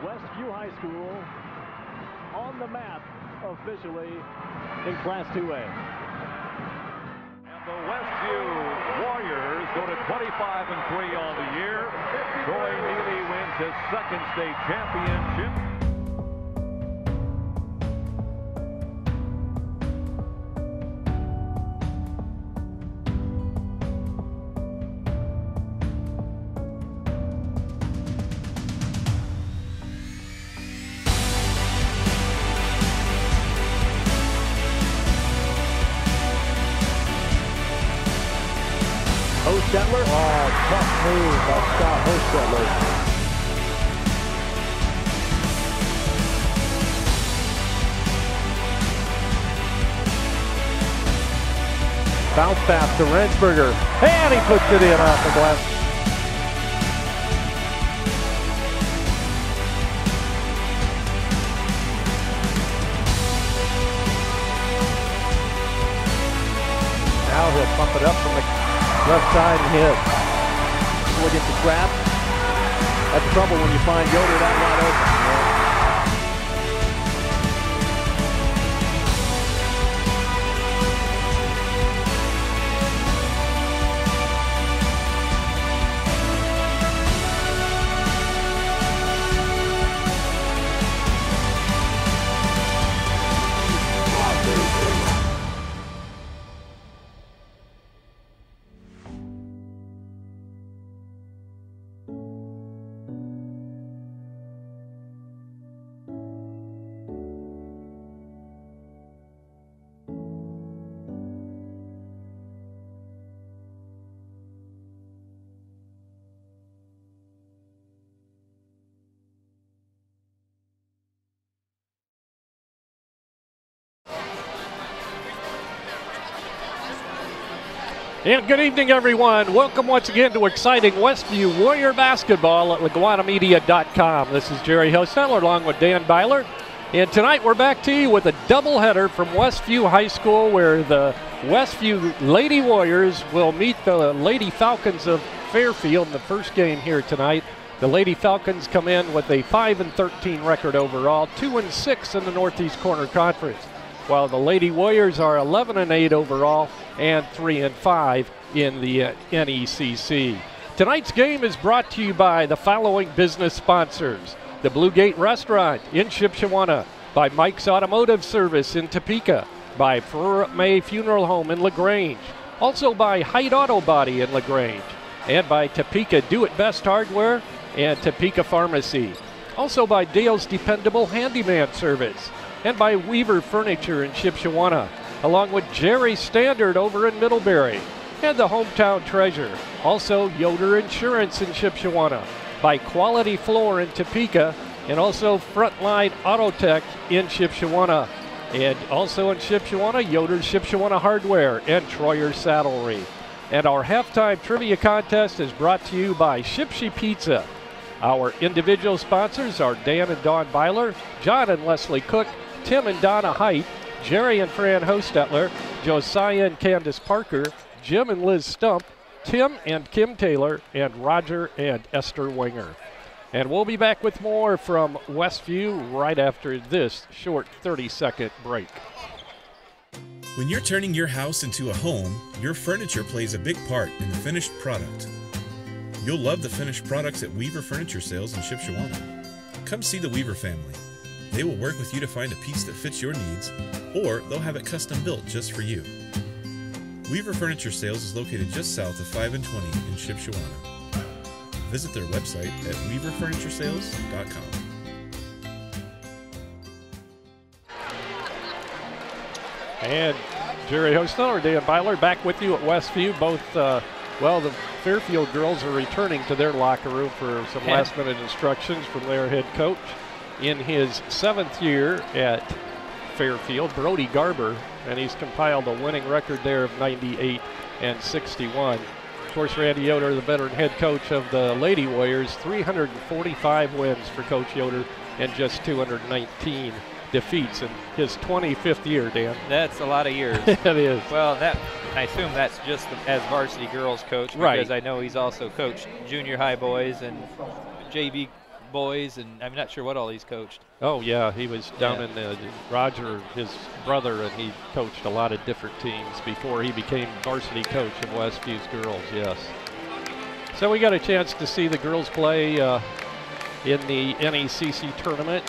Westview High School on the map officially in Class 2A. And the Westview Warriors go to 25-3 on the year. Troy Neely wins his second state championship. Hostetler. Oh, tough move by Scott Hostetler. Bounce pass to Rensberger. And he puts it in off the glass. Now he'll pump it up from the left side and hit. Looking to grab. That's trouble when you find Yoder that wide open. And good evening, everyone. Welcome once again to exciting Westview Warrior basketball at LaGuanaMedia.com. This is Jerry Hostetler along with Dan Byler. And tonight we're back to you with a doubleheader from Westview High School, where the Westview Lady Warriors will meet the Lady Falcons of Fairfield in the first game here tonight. The Lady Falcons come in with a 5-13 record overall, 2-6 in the Northeast Corner Conference, while the Lady Warriors are 11-8 overall and 3-5 in the NECC. Tonight's game is brought to you by the following business sponsors: the Blue Gate Restaurant in Shipshewana, by Mike's Automotive Service in Topeka, by May Funeral Home in LaGrange, also by Height Auto Body in LaGrange, and by Topeka Do It Best Hardware and Topeka Pharmacy. Also by Dale's Dependable Handyman Service, and by Weaver Furniture in Shipshewana, along with Jerry Standard over in Middlebury, and the Hometown Treasure. Also Yoder Insurance in Shipshewana, by Quality Floor in Topeka, and also Frontline Auto Tech in Shipshewana. And also in Shipshewana, Yoder Shipshewana Hardware and Troyer Saddlery. And our halftime trivia contest is brought to you by Shipshe Pizza. Our individual sponsors are Dan and Dawn Byler, John and Leslie Cook, Tim and Donna Height, Jerry and Fran Hostetler, Josiah and Candace Parker, Jim and Liz Stump, Tim and Kim Taylor, and Roger and Esther Winger. And we'll be back with more from Westview right after this short 30-second break. When you're turning your house into a home, your furniture plays a big part in the finished product. You'll love the finished products at Weaver Furniture Sales in Shipshewana. Come see the Weaver family. They will work with you to find a piece that fits your needs, or they'll have it custom built just for you. Weaver Furniture Sales is located just south of 5 and 20 in Shipshewana. Visit their website at weaverfurnituresales.com. And Jerry Hostetler, Dan Byler back with you at Westview. Both, well, the Fairfield girls are returning to their locker room for some last-minute instructions from their head coach. In his 7th year at Fairfield, Brody Garber, and he's compiled a winning record there of 98-61. Of course, Randy Yoder, the veteran head coach of the Lady Warriors, 345 wins for Coach Yoder and just 219 defeats in his 25th year, Dan. That's a lot of years. It is. Well, I assume that's just as varsity girls coach, because I know he's also coached junior high boys and JV boys, and I'm not sure what all he's coached. Oh yeah, he was down in Roger, his brother, and he coached a lot of different teams before he became varsity coach of Westview's girls. Yes. So we got a chance to see the girls play in the NECC tournament.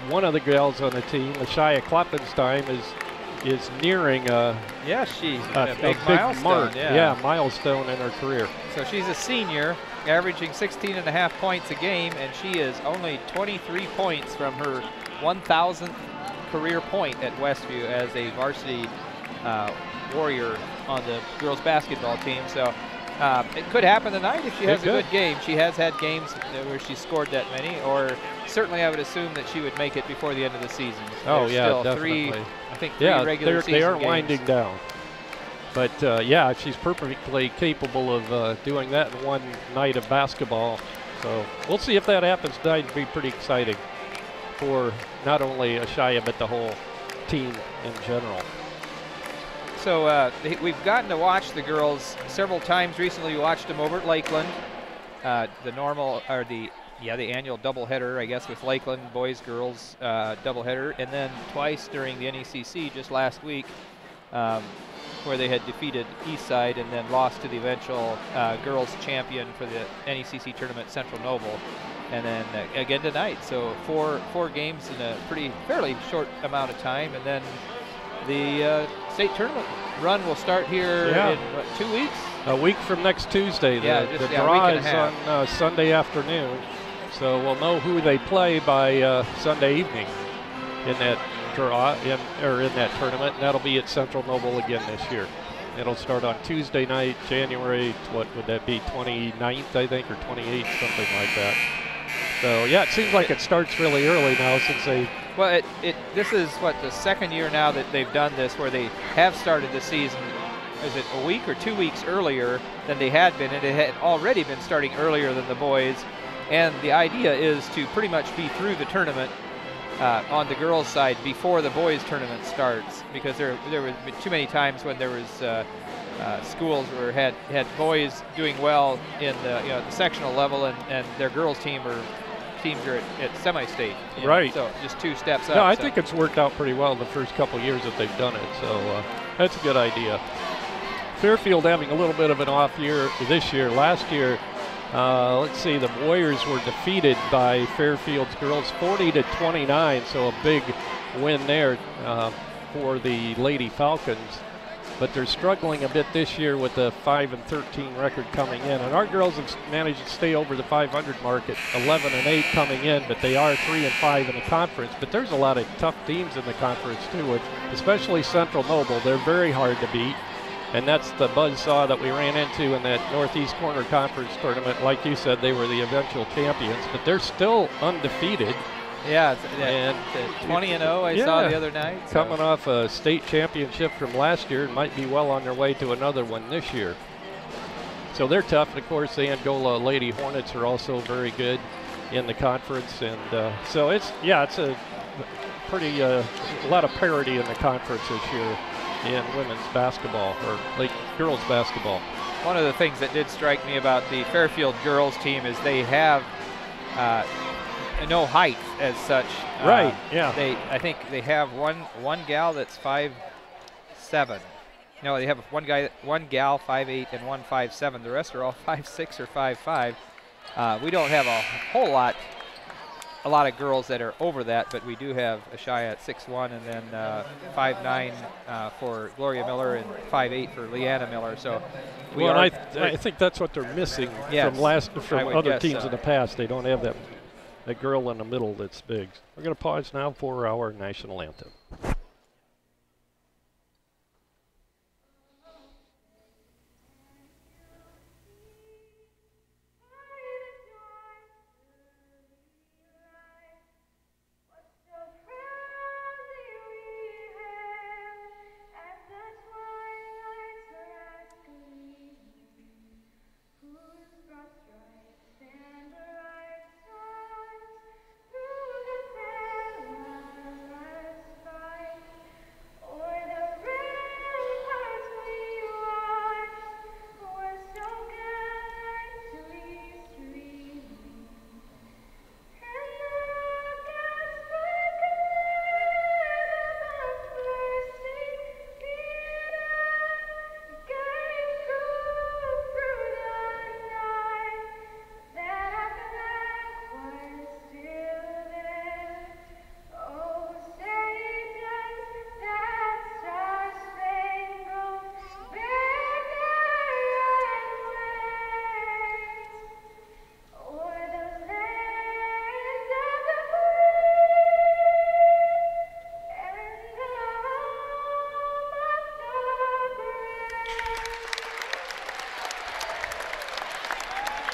One of the gals on the team, Ashaya Kloppenstein, is nearing she's a big milestone, mark. Milestone in her career. So she's a senior, averaging 16.5 points a game, and she is only 23 points from her 1,000th career point at Westview as a varsity Warrior on the girls basketball team. So it could happen tonight if she has a good game. She has had games where she scored that many, or certainly I would assume that she would make it before the end of the season. Oh, There's yeah, still definitely. three regular season they are games. winding down. But she's perfectly capable of doing that in one night of basketball. So we'll see if that happens tonight. It'd be pretty exciting for not only Ashaya, but the whole team in general. So we've gotten to watch the girls several times recently. We watched them over at Lakeland. The annual doubleheader, I guess, with Lakeland, boys, girls doubleheader, and then twice during the NECC just last week, where they had defeated Eastside and then lost to the eventual girls champion for the NECC tournament, Central Noble, and then again tonight. So four games in a fairly short amount of time, and then the state tournament run will start here in 2 weeks? A week from next Tuesday. The draw is on Sunday afternoon, so we'll know who they play by Sunday evening in that draw, in that tournament. And that'll be at Central Noble again this year. It'll start on Tuesday night, January, what would that be, 29th, I think, or 28th, something like that. So, it seems like it starts really early now since they... Well, this is, the second year now that they've done this, where they have started the season, is it a week or 2 weeks earlier than they had been, and it had already been starting earlier than the boys. And the idea is to pretty much be through the tournament on the girls' side before the boys' tournament starts, because there were too many times when there was schools where had boys doing well in the sectional level, and their girls' teams are at semi-state. Right. So just 2 steps up. No, I think it's worked out pretty well the first couple years that they've done it. So that's a good idea. Fairfield having a little bit of an off year this year. Last year, let's see, the Warriors were defeated by Fairfield's girls 40-29. So a big win there for the Lady Falcons. But they're struggling a bit this year with the 5-13 record coming in. And our girls have managed to stay over the 500 mark at 11-8 coming in, but they are 3-5 in the conference. But there's a lot of tough teams in the conference too, especially Central Noble. They're very hard to beat. And that's the buzzsaw that we ran into in that Northeast Corner Conference tournament. Like you said, they were the eventual champions, but they're still undefeated. Yeah, and 20-0 I saw the other night. So. Coming off a state championship from last year and might be well on their way to another one this year. So they're tough. And of course, the Angola Lady Hornets are also very good in the conference. And so it's a pretty a lot of parity in the conference this year in women's basketball, or like girls basketball. One of the things that did strike me about the Fairfield girls team is they have no height as such. Right. I think they have one gal that's 5'7". No, they have one gal 5'8" and one 5'7". The rest are all 5'6" or 5'5". We don't have a lot of girls that are over that, but we do have Ashaya at 6'1", and then 5'9" for Gloria Miller and 5'8" for Leanna Miller. So I think that's what they're missing from other teams in the past. They don't have that girl in the middle that's big. We're going to pause now for our national anthem.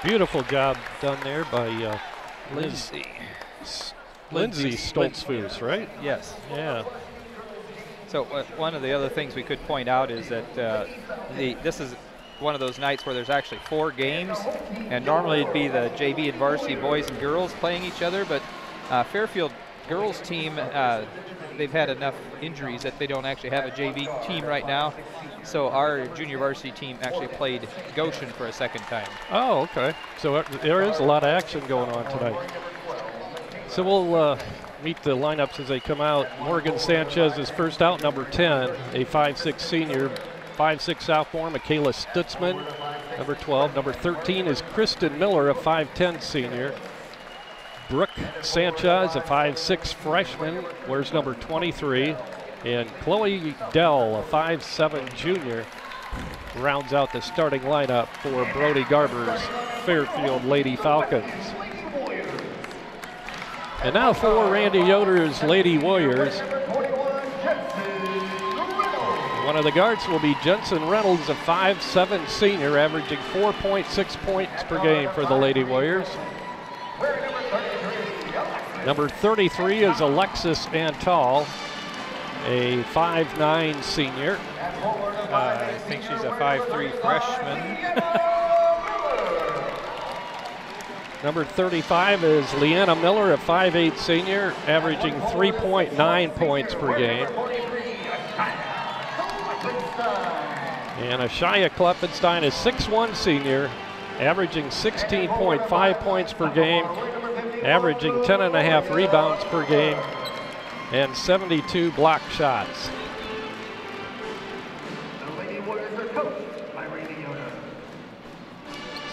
Beautiful job done there by Lindsay Stoltzfus, right? Yes. Yeah. So one of the other things we could point out is that this is one of those nights where there's actually 4 games, and normally it'd be the JV and varsity boys and girls playing each other, but Fairfield girls team, they've had enough injuries that they don't actually have a JV team right now. So our junior varsity team actually played Goshen for a second time. Oh, okay. So there is a lot of action going on tonight. So we'll meet the lineups as they come out. Morgan Sanchez is first out, number 10, a 5'6" senior. 5'6" sophomore, Michaela Stutzman, number 12. Number 13 is Kristen Miller, a 5'10" senior. Brooke Sanchez, a 5'6" freshman, wears number 23. And Chloe Dell, a 5'7" junior, rounds out the starting lineup for Brody Garber's Fairfield Lady Falcons. And now for Randy Yoder's Lady Warriors. One of the guards will be Jensen Reynolds, a 5'7" senior, averaging 4.6 points per game for the Lady Warriors. Number 33 is Alexis Antal, a 5'9" senior. I think she's a 5'3" freshman. Number 35 is Leanna Miller, a 5'8" senior, averaging 3.9 points per game. And Ashaya Kleppenstein is 6'1" senior, averaging 16.5 points per game, averaging 10.5 rebounds per game, and 72 block shots.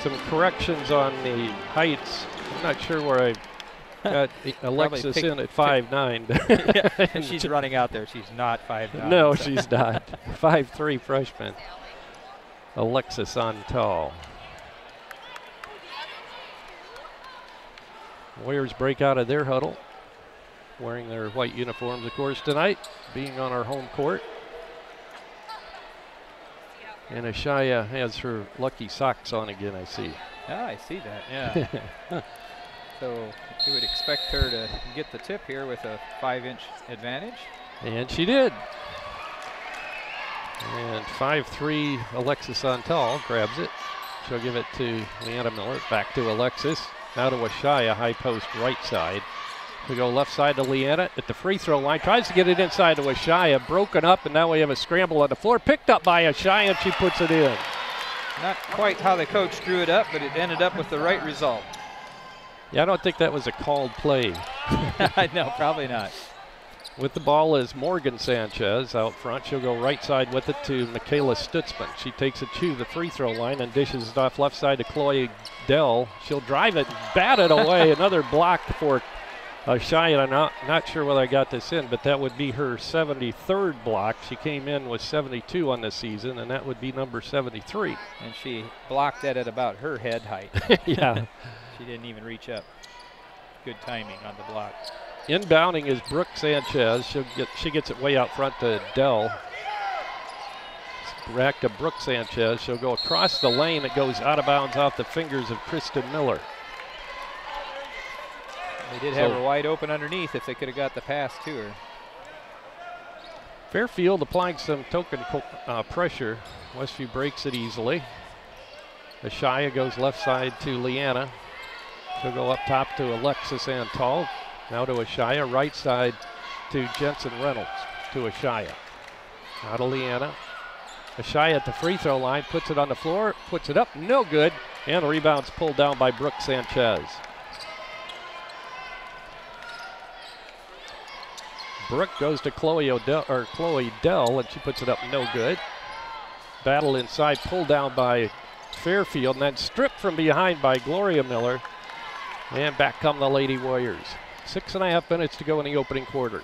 Some corrections on the heights. I'm not sure where I got Alexis in at 5'9". And she's running out there. She's not 5'9". No, she's not. 5'3" freshman. Alexis Antal. Warriors break out of their huddle, wearing their white uniforms, of course, tonight, being on our home court. And Ashaya has her lucky socks on again, I see. Ah, I see that, yeah. So you would expect her to get the tip here with a 5-inch advantage. And she did. And 5'3" Alexis Antal grabs it. She'll give it to Leanna Miller. Back to Alexis. Now to Ashaya, high post right side. We go left side to Leanna at the free throw line. Tries to get it inside to Ashaya. Broken up, and now we have a scramble on the floor. Picked up by Ashaya, and she puts it in. Not quite how the coach drew it up, but it ended up with the right result. Yeah, I don't think that was a called play. No, probably not. With the ball is Morgan Sanchez out front. She'll go right side with it to Michaela Stutzman. She takes it to the free throw line and dishes it off left side to Chloe Dell. She'll drive it, bat it away. Another block for Ashaya. I'm not sure whether I got this in, but that would be her 73rd block. She came in with 72 on the season, and that would be number 73. And she blocked that at about her head height. Yeah. She didn't even reach up. Good timing on the block. Inbounding is Brooke Sanchez. She gets it way out front to Dell. Back to Brooke Sanchez. She'll go across the lane. It goes out of bounds off the fingers of Kristen Miller. They did have her wide open underneath if they could have got the pass to her. Fairfield applying some token pressure. Westview breaks it easily. Ashaya goes left side to Leanna. She'll go up top to Alexis Antal. Now to Ashaya, right side to Jensen Reynolds, to Ashaya. Now to Leanna. Ashaya at the free throw line, puts it on the floor, puts it up, no good, and the rebound's pulled down by Brooke Sanchez. Brooke goes to Chloe Dell, and she puts it up, no good. Battle inside, pulled down by Fairfield, and then stripped from behind by Gloria Miller. And back come the Lady Warriors. 6.5 minutes to go in the opening quarter.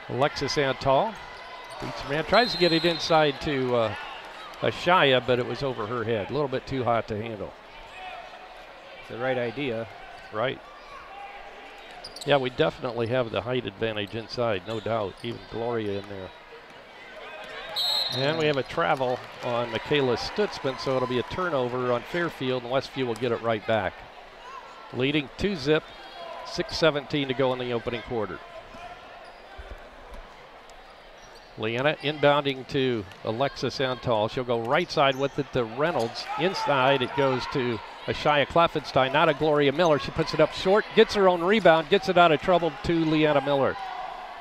Alexis Antal beats a man, tries to get it inside to Ashaya, but it was over her head. A little bit too hot to handle. It's the right idea. Right. Yeah, we definitely have the height advantage inside, no doubt. Even Gloria in there. And we have a travel on Michaela Stutzman, so it'll be a turnover on Fairfield, and Westview will get it right back. Leading 2-zip, 6:17 to go in the opening quarter. Leanna inbounding to Alexis Antal. She'll go right side with it to Reynolds. Inside it goes to Ashaya Kleffenstein, not a Gloria Miller. She puts it up short, gets her own rebound, gets it out of trouble to Leanna Miller.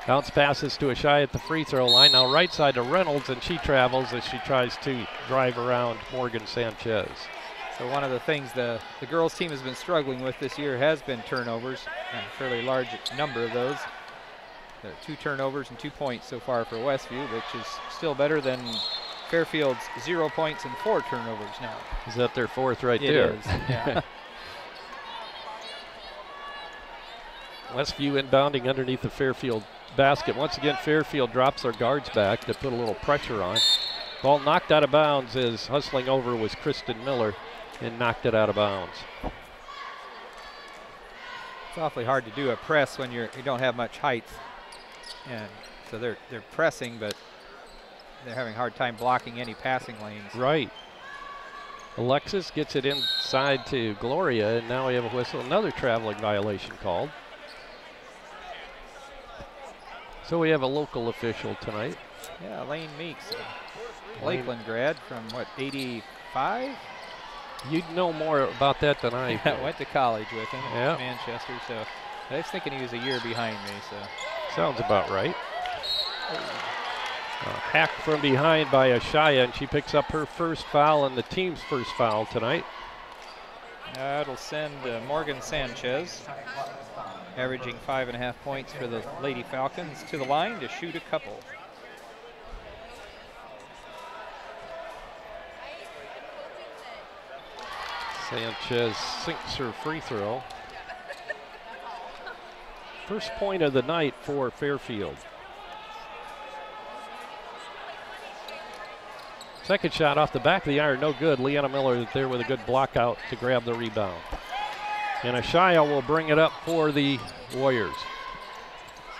Bounce passes to Ashaya at the free throw line. Now right side to Reynolds, and she travels as she tries to drive around Morgan Sanchez. So one of the things the girls team has been struggling with this year has been turnovers, and a fairly large number of those. 2 turnovers and 2 points so far for Westview, which is still better than Fairfield's 0 points and 4 turnovers now. Is that their 4th right it there? It is, yeah. Westview inbounding underneath the Fairfield basket. Once again, Fairfield drops their guards back to put a little pressure on. Ball knocked out of bounds as hustling over was Kristen Miller and knocked it out of bounds. It's awfully hard to do a press when you don't have much height. And so they're pressing, but they're having a hard time blocking any passing lanes. Right. Alexis gets it inside to Gloria, and now we have a whistle. Another traveling violation called. So we have a local official tonight. Yeah, Lane Meeks, a Lakeland grad from, what, 85? You'd know more about that than I do. Went to college with him at Manchester, so I was thinking he was a year behind me. So sounds about right. Hack from behind by Ashaya, and she picks up her first foul and the team's first foul tonight. That'll send Morgan Sanchez, averaging 5.5 points for the Lady Falcons, to the line to shoot a couple. Sanchez sinks her free throw. First point of the night for Fairfield. Second shot off the back of the iron, no good. Leanna Miller there with a good block out to grab the rebound. And Ashaya will bring it up for the Warriors.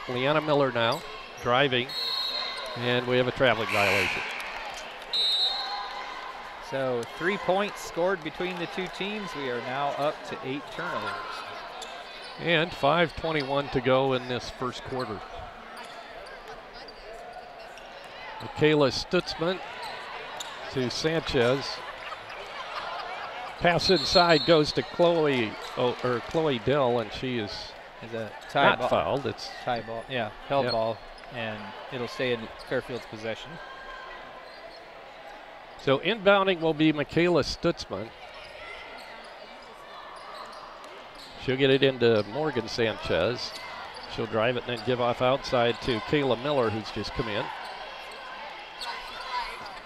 Leanna Miller now driving, and we have a traveling violation. So 3 points scored between the two teams. We are now up to 8 turnovers. And 5:21 to go in this first quarter. Michaela Stutzman to Sanchez. Pass inside goes to Chloe Dill, and she is a tie not ball. Fouled. It's tie ball, yeah, held ball, and it'll stay in Fairfield's possession. So inbounding will be Michaela Stutzman. She'll get it into Morgan Sanchez. She'll drive it and then give off outside to Kayla Miller, who's just come in.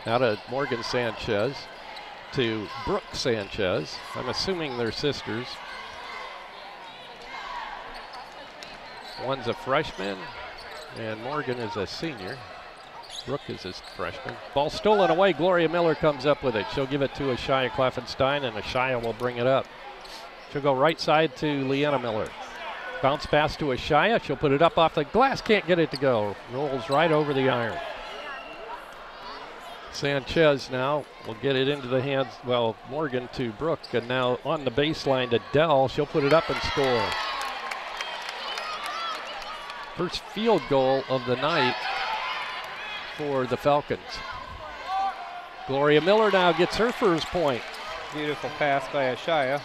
Now to Morgan Sanchez to Brooke Sanchez. I'm assuming they're sisters. One's a freshman, and Morgan is a senior. Brooke is a freshman. Ball stolen away. Gloria Miller comes up with it. She'll give it to Ashaya Kleffenstein, and Ashaya will bring it up. She'll go right side to Leanna Miller. Bounce pass to Ashaya. She'll put it up off the glass. Can't get it to go. Rolls right over the iron. Sanchez now will get it into the hands, well, Morgan to Brooke, and now on the baseline to Dell. She'll put it up and score. First field goal of the night for the Falcons. Gloria Miller now gets her first point. Beautiful pass by Ashaya.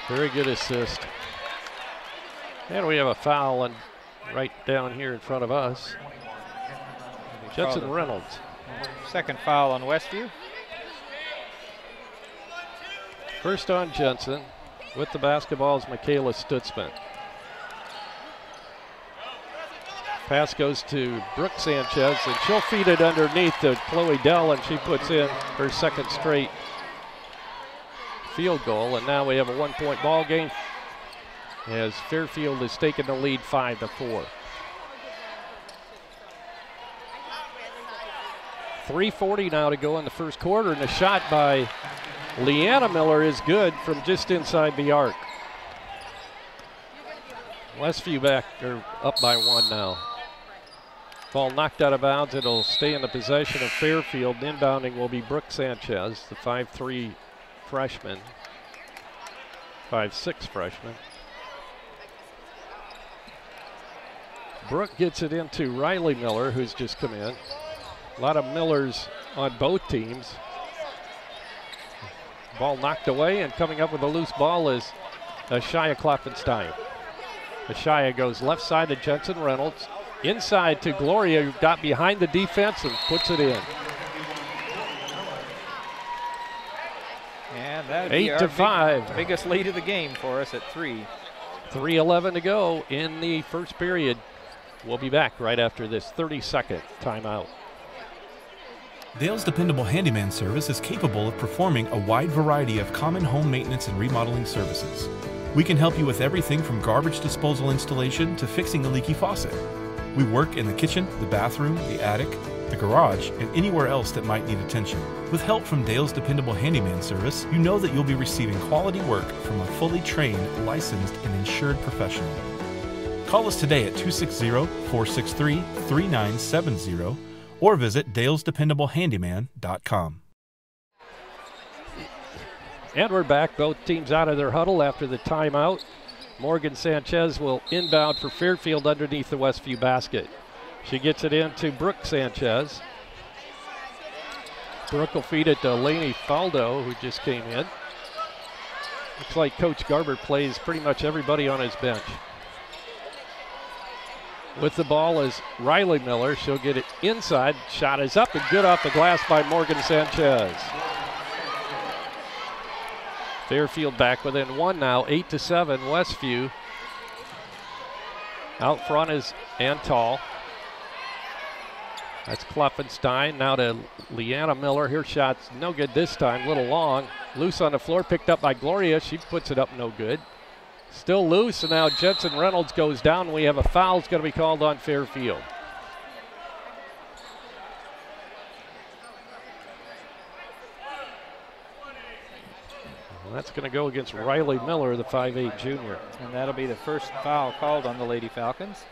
Very good assist. And we have a foul and right down here in front of us. Judson Reynolds. Second foul on Westview. First on Jensen. With the basketball is Michaela Stutzman. Pass goes to Brooke Sanchez, and she'll feed it underneath to Chloe Dell, and she puts in her second straight field goal. And now we have a 1-point ball game as Fairfield has taken the lead 5-4. 3:40 now to go in the first quarter, and the shot by Leanna Miller is good from just inside the arc. Westview back, or up by 1 now. Ball knocked out of bounds. It'll stay in the possession of Fairfield. Inbounding will be Brooke Sanchez, the 5'3" freshman. 5'6" freshman. Brooke gets it into Riley Miller, who's just come in. A lot of Millers on both teams. Ball knocked away, and coming up with a loose ball is Ashaya Klopfenstein. Ashaya goes left side to Jensen Reynolds. Inside to Gloria, who got behind the defense and puts it in. And that would be 8-5. Biggest lead of the game for us at 3. 3:11 to go in the first period. We'll be back right after this 30-second timeout. Dale's Dependable Handyman Service is capable of performing a wide variety of common home maintenance and remodeling services. We can help you with everything from garbage disposal installation to fixing a leaky faucet. We work in the kitchen, the bathroom, the attic, the garage, and anywhere else that might need attention. With help from Dale's Dependable Handyman Service, you know that you'll be receiving quality work from a fully trained, licensed, and insured professional. Call us today at 260-463-3970 or visit dalesdependablehandyman.com. And we're back. Both teams out of their huddle after the timeout. Morgan Sanchez will inbound for Fairfield underneath the Westview basket. She gets it into Brooke Sanchez. Brooke will feed it to Lainey Faldo, who just came in. Looks like Coach Garber plays pretty much everybody on his bench. With the ball is Riley Miller. She'll get it inside. Shot is up and good off the glass by Morgan Sanchez. Fairfield back within 1 now, 8-7 Westview. Out front is Antal. That's Klopfenstein. Now to Leanna Miller. Her shot's no good this time, a little long. Loose on the floor, picked up by Gloria. She puts it up no good. Still loose, and now Jensen Reynolds goes down. We have a foul. It's going to be called on Fairfield. That's going to go against Riley Miller, the 5'8" junior. And that'll be the first foul called on the Lady Falcons.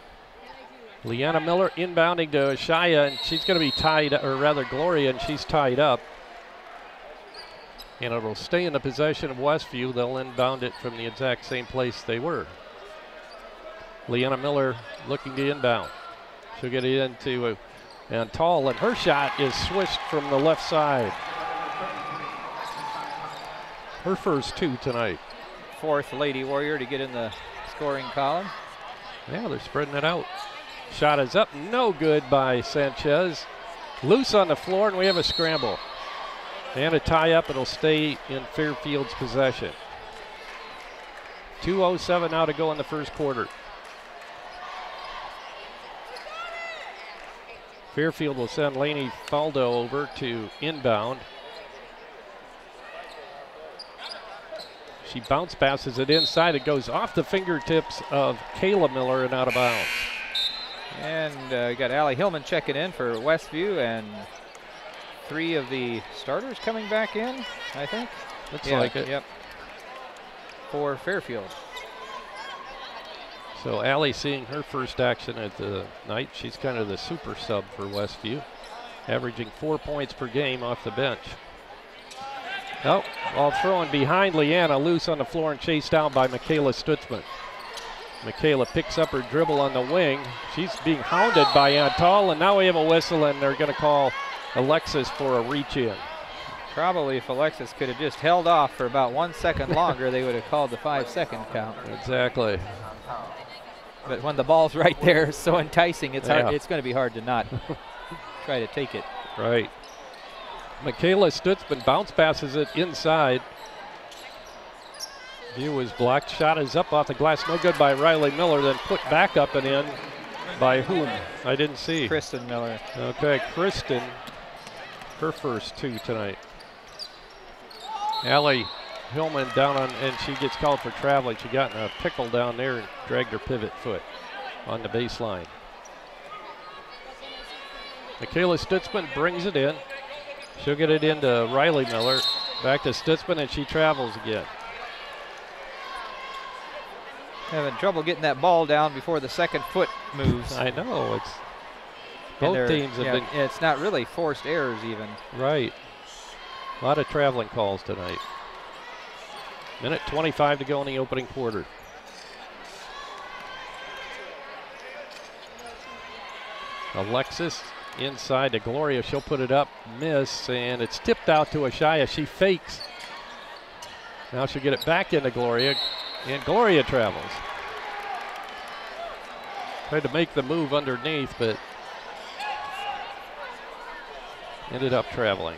Leanna Miller inbounding to Ashaya, and she's going to be tied, or rather Gloria, and she's tied up. And it'll stay in the possession of Westview. They'll inbound it from the exact same place they were. Leanna Miller looking to inbound. She'll get it into Antal, and her shot is swished from the left side. Her first 2 tonight. 4th Lady Warrior to get in the scoring column. Yeah, they're spreading it out. Shot is up, no good by Sanchez. Loose on the floor, and we have a scramble. And a tie-up, it'll stay in Fairfield's possession. 2:07 now to go in the first quarter. Fairfield will send Lainey Faldo over to inbound. She bounce passes it inside. It goes off the fingertips of Kayla Miller and out of bounds. And we got Allie Hillman checking in for Westview, and 3 of the starters coming back in, I think. Looks like it. Yep. For Fairfield. So Allie seeing her first action at the night. She's kind of the super sub for Westview, averaging 4 points per game off the bench. Oh, ball thrown behind Leanna, loose on the floor and chased down by Michaela Stutzman. Michaela picks up her dribble on the wing. She's being hounded by Antal, and now we have a whistle, and they're going to call Alexis for a reach-in. Probably if Alexis could have just held off for about 1 second longer, they would have called the 5-second count. Exactly. But when the ball's right there, it's so enticing, it's hard, it's going to be hard to not try to take it. Right. Michaela Stutzman bounce passes it inside. View was blocked. Shot is up off the glass. No good by Riley Miller. Then put back up and in by whom? I didn't see. Kristen Miller. Okay, Kristen. Her first 2 tonight. Allie Hillman down on, and she gets called for traveling. She got in a pickle down there and dragged her pivot foot on the baseline. Michaela Stutzman brings it in. She'll get it into Riley Miller. Back to Stutzman, and she travels again. Having trouble getting that ball down before the second foot moves. I know. Both teams have been. It's not really forced errors even. Right. A lot of traveling calls tonight. Minute 25 to go in the opening quarter. Alexis inside to Gloria. She'll put it up, miss, and it's tipped out to Ashaya. She fakes. Now she'll get it back into Gloria, and Gloria travels. Tried to make the move underneath, but ended up traveling.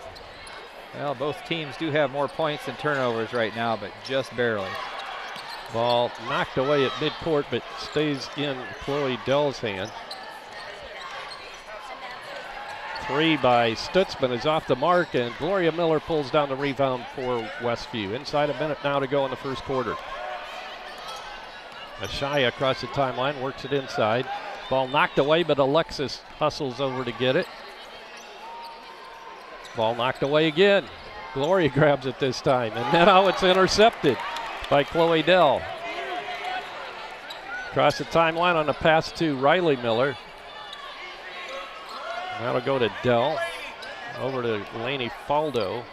Well, both teams do have more points than turnovers right now, but just barely. Ball knocked away at midcourt, but stays in Chloe Dell's hand. Three by Stutzman is off the mark, and Gloria Miller pulls down the rebound for Westview. Inside a minute now to go in the first quarter. Ashaya across the timeline, works it inside. Ball knocked away, but Alexis hustles over to get it. Ball knocked away again. Gloria grabs it this time, and now it's intercepted by Chloe Dell. Across the timeline on the pass to Riley Miller. That'll go to Dell. Over to Lainey Faldo.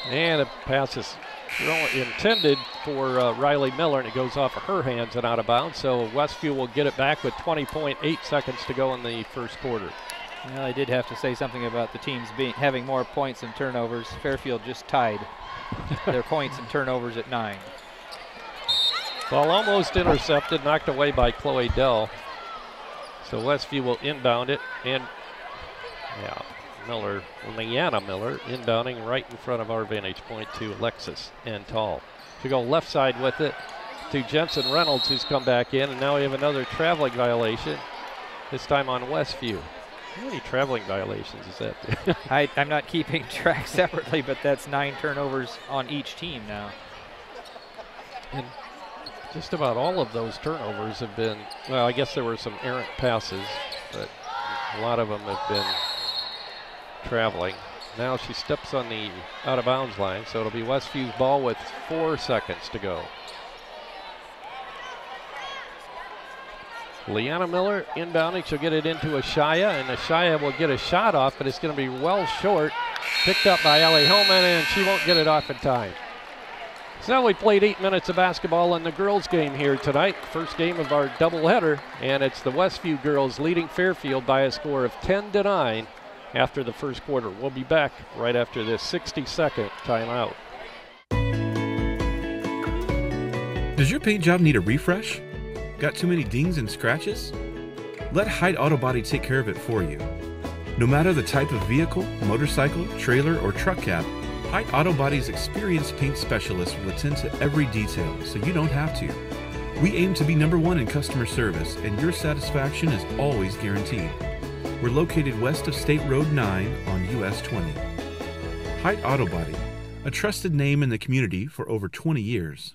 And a pass is intended for Riley Miller, and it goes off of her hands and out of bounds. So Westview will get it back with 20.8 seconds to go in the first quarter. Well, I did have to say something about the teams having more points and turnovers. Fairfield just tied their points and turnovers at 9. Ball almost intercepted, knocked away by Chloe Dell. So Westview will inbound it, and Leanna Miller inbounding right in front of our vantage point to Alexis and Tall. To go left side with it to Jensen Reynolds, who's come back in, and now we have another traveling violation, this time on Westview. How many traveling violations is that? I'm not keeping track separately, but that's 9 turnovers on each team now. And just about all of those turnovers have been, well, I guess there were some errant passes, but a lot of them have been traveling. Now she steps on the out of bounds line, so it'll be Westview's ball with 4 seconds to go. Leanna Miller inbounding, she'll get it into Ashaya, and Ashaya will get a shot off, but it's going to be well short. Picked up by Ellie Hillman, and she won't get it off in time. So we played 8 minutes of basketball in the girls game here tonight. First game of our doubleheader, and it's the Westview girls leading Fairfield by a score of 10-9 after the first quarter. We'll be back right after this 60-second timeout. Does your paint job need a refresh? Got too many dings and scratches? Let Height Auto Body take care of it for you. No matter the type of vehicle, motorcycle, trailer, or truck cab, Height Auto Body's experienced paint specialists will attend to every detail, so you don't have to. We aim to be #1 in customer service, and your satisfaction is always guaranteed. We're located west of State Road 9 on US 20. Height Auto Body, a trusted name in the community for over 20 years.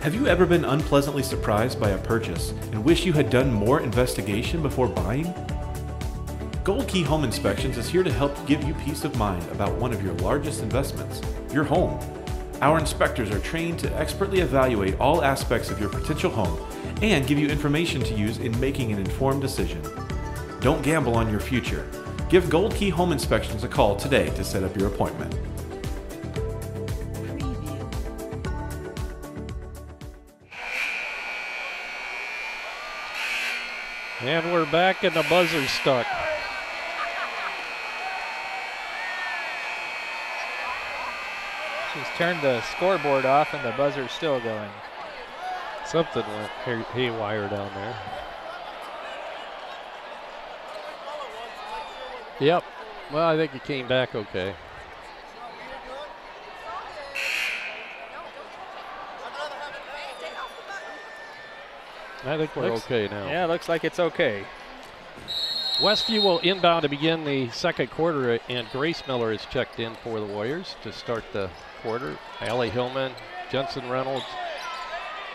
Have you ever been unpleasantly surprised by a purchase and wish you had done more investigation before buying? Gold Key Home Inspections is here to help give you peace of mind about one of your largest investments, your home. Our inspectors are trained to expertly evaluate all aspects of your potential home and give you information to use in making an informed decision. Don't gamble on your future. Give Gold Key Home Inspections a call today to set up your appointment. And we're back, and the buzzer's stuck. She's turned the scoreboard off, and the buzzer's still going. Something went haywire down there. Yep. Well, I think it came back okay. I think we're okay now. Yeah, looks like it's okay. Westview will inbound to begin the second quarter, and Grace Miller is checked in for the Warriors to start the quarter. Allie Hillman, Jensen Reynolds,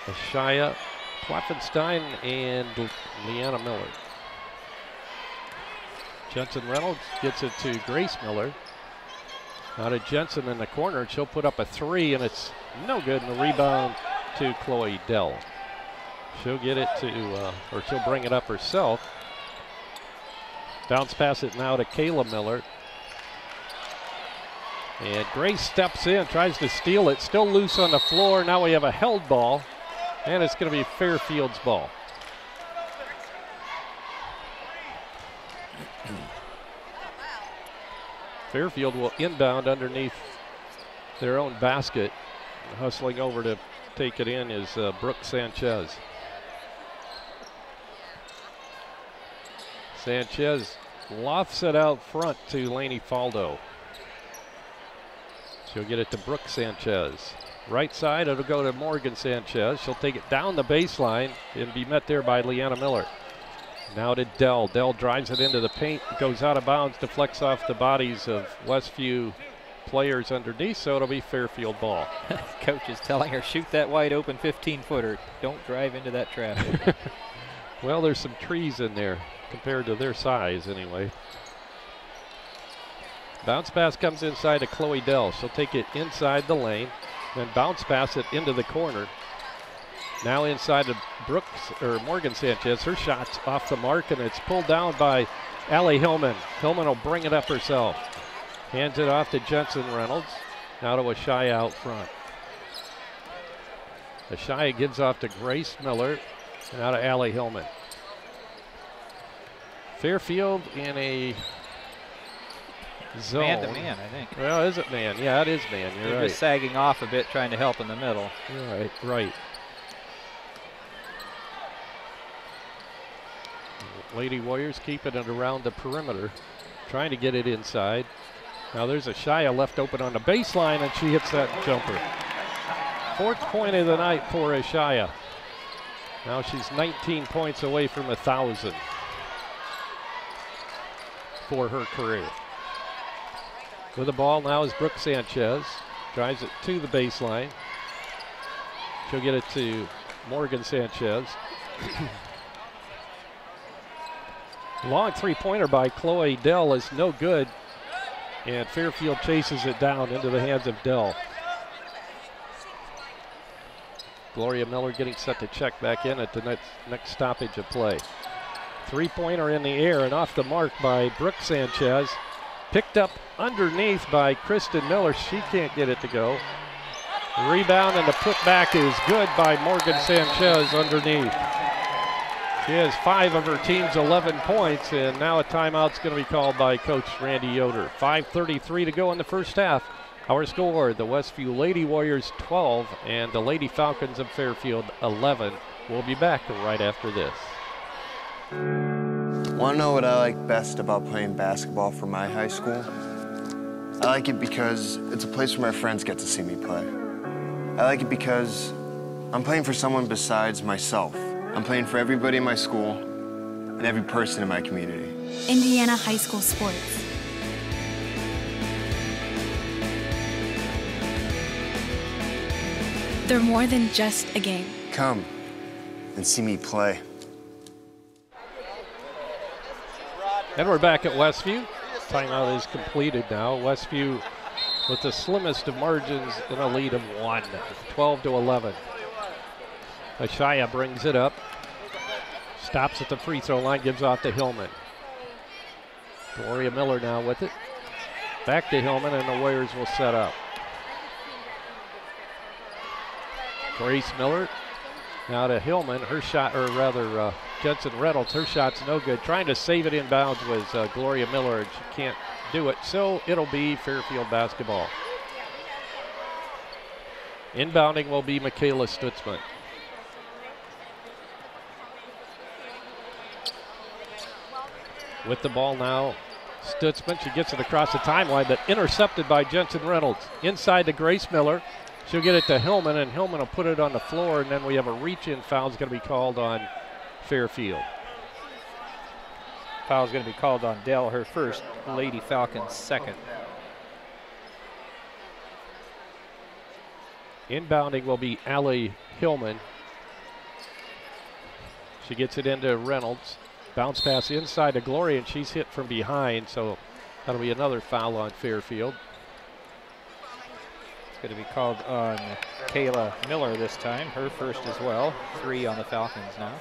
Ashaya, Klopfenstein, and Leanna Miller. Jensen Reynolds gets it to Grace Miller. Out of Jensen in the corner, she'll put up a 3, and it's no good, and the rebound to Chloe Dell. She'll get it to, or she'll bring it up herself. Bounce pass it now to Kayla Miller. And Grace steps in, tries to steal it, still loose on the floor. Now we have a held ball, and it's going to be Fairfield's ball. Fairfield will inbound underneath their own basket. Hustling over to take it in is Brooke Sanchez. Sanchez lofts it out front to Lainey Faldo. She'll get it to Brooke Sanchez. Right side, it'll go to Morgan Sanchez. She'll take it down the baseline and be met there by Leanna Miller. Now to Dell. Dell drives it into the paint, goes out of bounds, deflects off the bodies of Westview players underneath, so it'll be Fairfield ball. Coach is telling her, shoot that wide open 15-footer. Don't drive into that traffic. Well, there's some trees in there compared to their size anyway. Bounce pass comes inside to Chloe Dell. She'll take it inside the lane, then bounce pass it into the corner. Now inside to Morgan Sanchez. Her shot's off the mark, and it's pulled down by Allie Hillman. Hillman will bring it up herself. Hands it off to Jensen Reynolds. Now to Ashaya out front. Ashaya gives off to Grace Miller. And out to Allie Hillman. Fairfield in a zone. Man to man, I think. Well, is it man? Yeah, it is man. You're They're right. just sagging off a bit, trying to help in the middle. Right, right. Lady Warriors keeping it around the perimeter, trying to get it inside. Now there's Ashaya left open on the baseline, and she hits that jumper. 4th point of the night for Ashaya. Now she's 19 points away from 1,000 for her career. With the ball now is Brooke Sanchez. Drives it to the baseline. She'll get it to Morgan Sanchez. Long three-pointer by Chloe Dell is no good, and Fairfield chases it down into the hands of Dell. Gloria Miller getting set to check back in at the next stoppage of play. Three-pointer in the air and off the mark by Brooke Sanchez. Picked up underneath by Kristen Miller. She can't get it to go. Rebound and the putback is good by Morgan Sanchez underneath. She has 5 of her team's 11 points, and now a timeout's going to be called by Coach Randy Yoder. 5:33 to go in the first half. Our score, the Westview Lady Warriors 12 and the Lady Falcons of Fairfield 11. We'll be back right after this. Want to know what I like best about playing basketball for my high school? I like it because it's a place where my friends get to see me play. I like it because I'm playing for someone besides myself. I'm playing for everybody in my school and every person in my community. Indiana High School Sports. They're more than just a game. Come and see me play. And we're back at Westview. Timeout is completed now. Westview with the slimmest of margins in a lead of 1, 12-11. Ashaya brings it up. Stops at the free throw line, gives off to Hillman. Gloria Miller now with it. Back to Hillman, and the Warriors will set up. Grace Miller now to Hillman. Her shot, or rather Jensen Reynolds, her shot's no good. Trying to save it inbounds was Gloria Miller, and she can't do it. So it'll be Fairfield basketball. Inbounding will be Michaela Stutzman. With the ball now, Stutzman. She gets it across the timeline, but intercepted by Jensen Reynolds. Inside to Grace Miller. She'll get it to Hillman, and Hillman will put it on the floor, and then we have a reach-in foul is going to be called on Fairfield. Foul's going to be called on Dell, her first, Lady Falcons second. Inbounding will be Allie Hillman. She gets it into Reynolds. Bounce pass inside to Gloria, and she's hit from behind, so that'll be another foul on Fairfield. It's going to be called on Kayla Miller this time, her first as well. 3 on the Falcons now.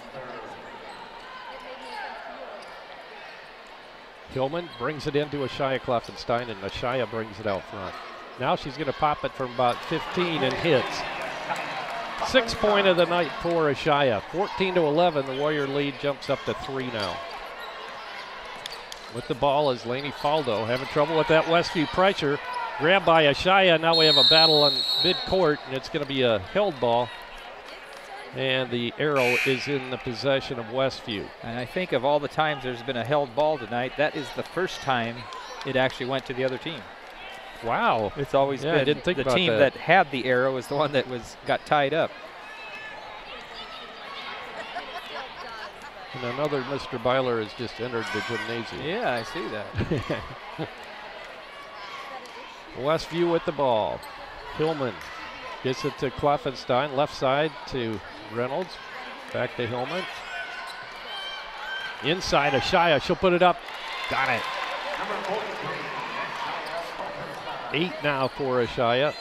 Hillman brings it into Ashaya Kloffenstein, and Ashaya brings it out front. Now she's going to pop it from about 15 and hits. 6th point of the night for Ashaya. 14-11, the Warrior lead jumps up to 3 now. With the ball is Lainey Faldo, having trouble with that Westview pressure. Grabbed by Ashaya, now we have a battle on mid-court, and it's going to be a held ball. And the arrow is in the possession of Westview. And I think of all the times there's been a held ball tonight, that is the first time it actually went to the other team. Wow. It's always been the team that had the arrow is the one that got tied up. And another Mr. Byler has just entered the gymnasium. Yeah, I see that. Westview with the ball. Hillman gets it to Kloffenstein, left side to Reynolds. Back to Hillman. Inside Ashaya, she'll put it up. Got it. 8 now for Ashaya.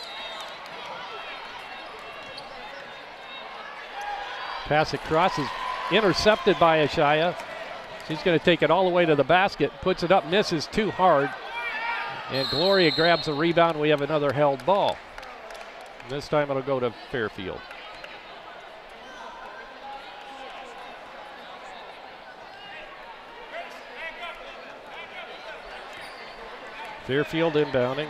Pass across is intercepted by Ashaya. She's going to take it all the way to the basket, puts it up, misses too hard. And Gloria grabs a rebound. We have another held ball. This time it'll go to Fairfield. Fairfield inbounding.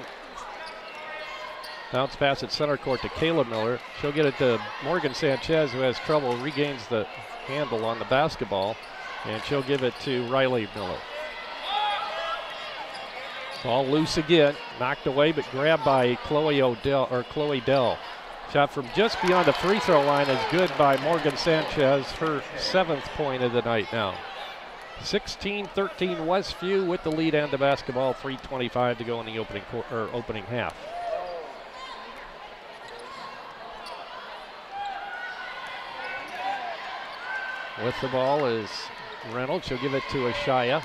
Bounce pass at center court to Kayla Miller. She'll get it to Morgan Sanchez, who has trouble, regains the handle on the basketball, and she'll give it to Riley Miller. Ball loose again, knocked away, but grabbed by Chloe Dell. Shot from just beyond the free throw line is good by Morgan Sanchez, her 7th point of the night now. 16-13 Westview with the lead and the basketball. 3:25 to go in the opening half. With the ball is Reynolds. She'll give it to Ashaya.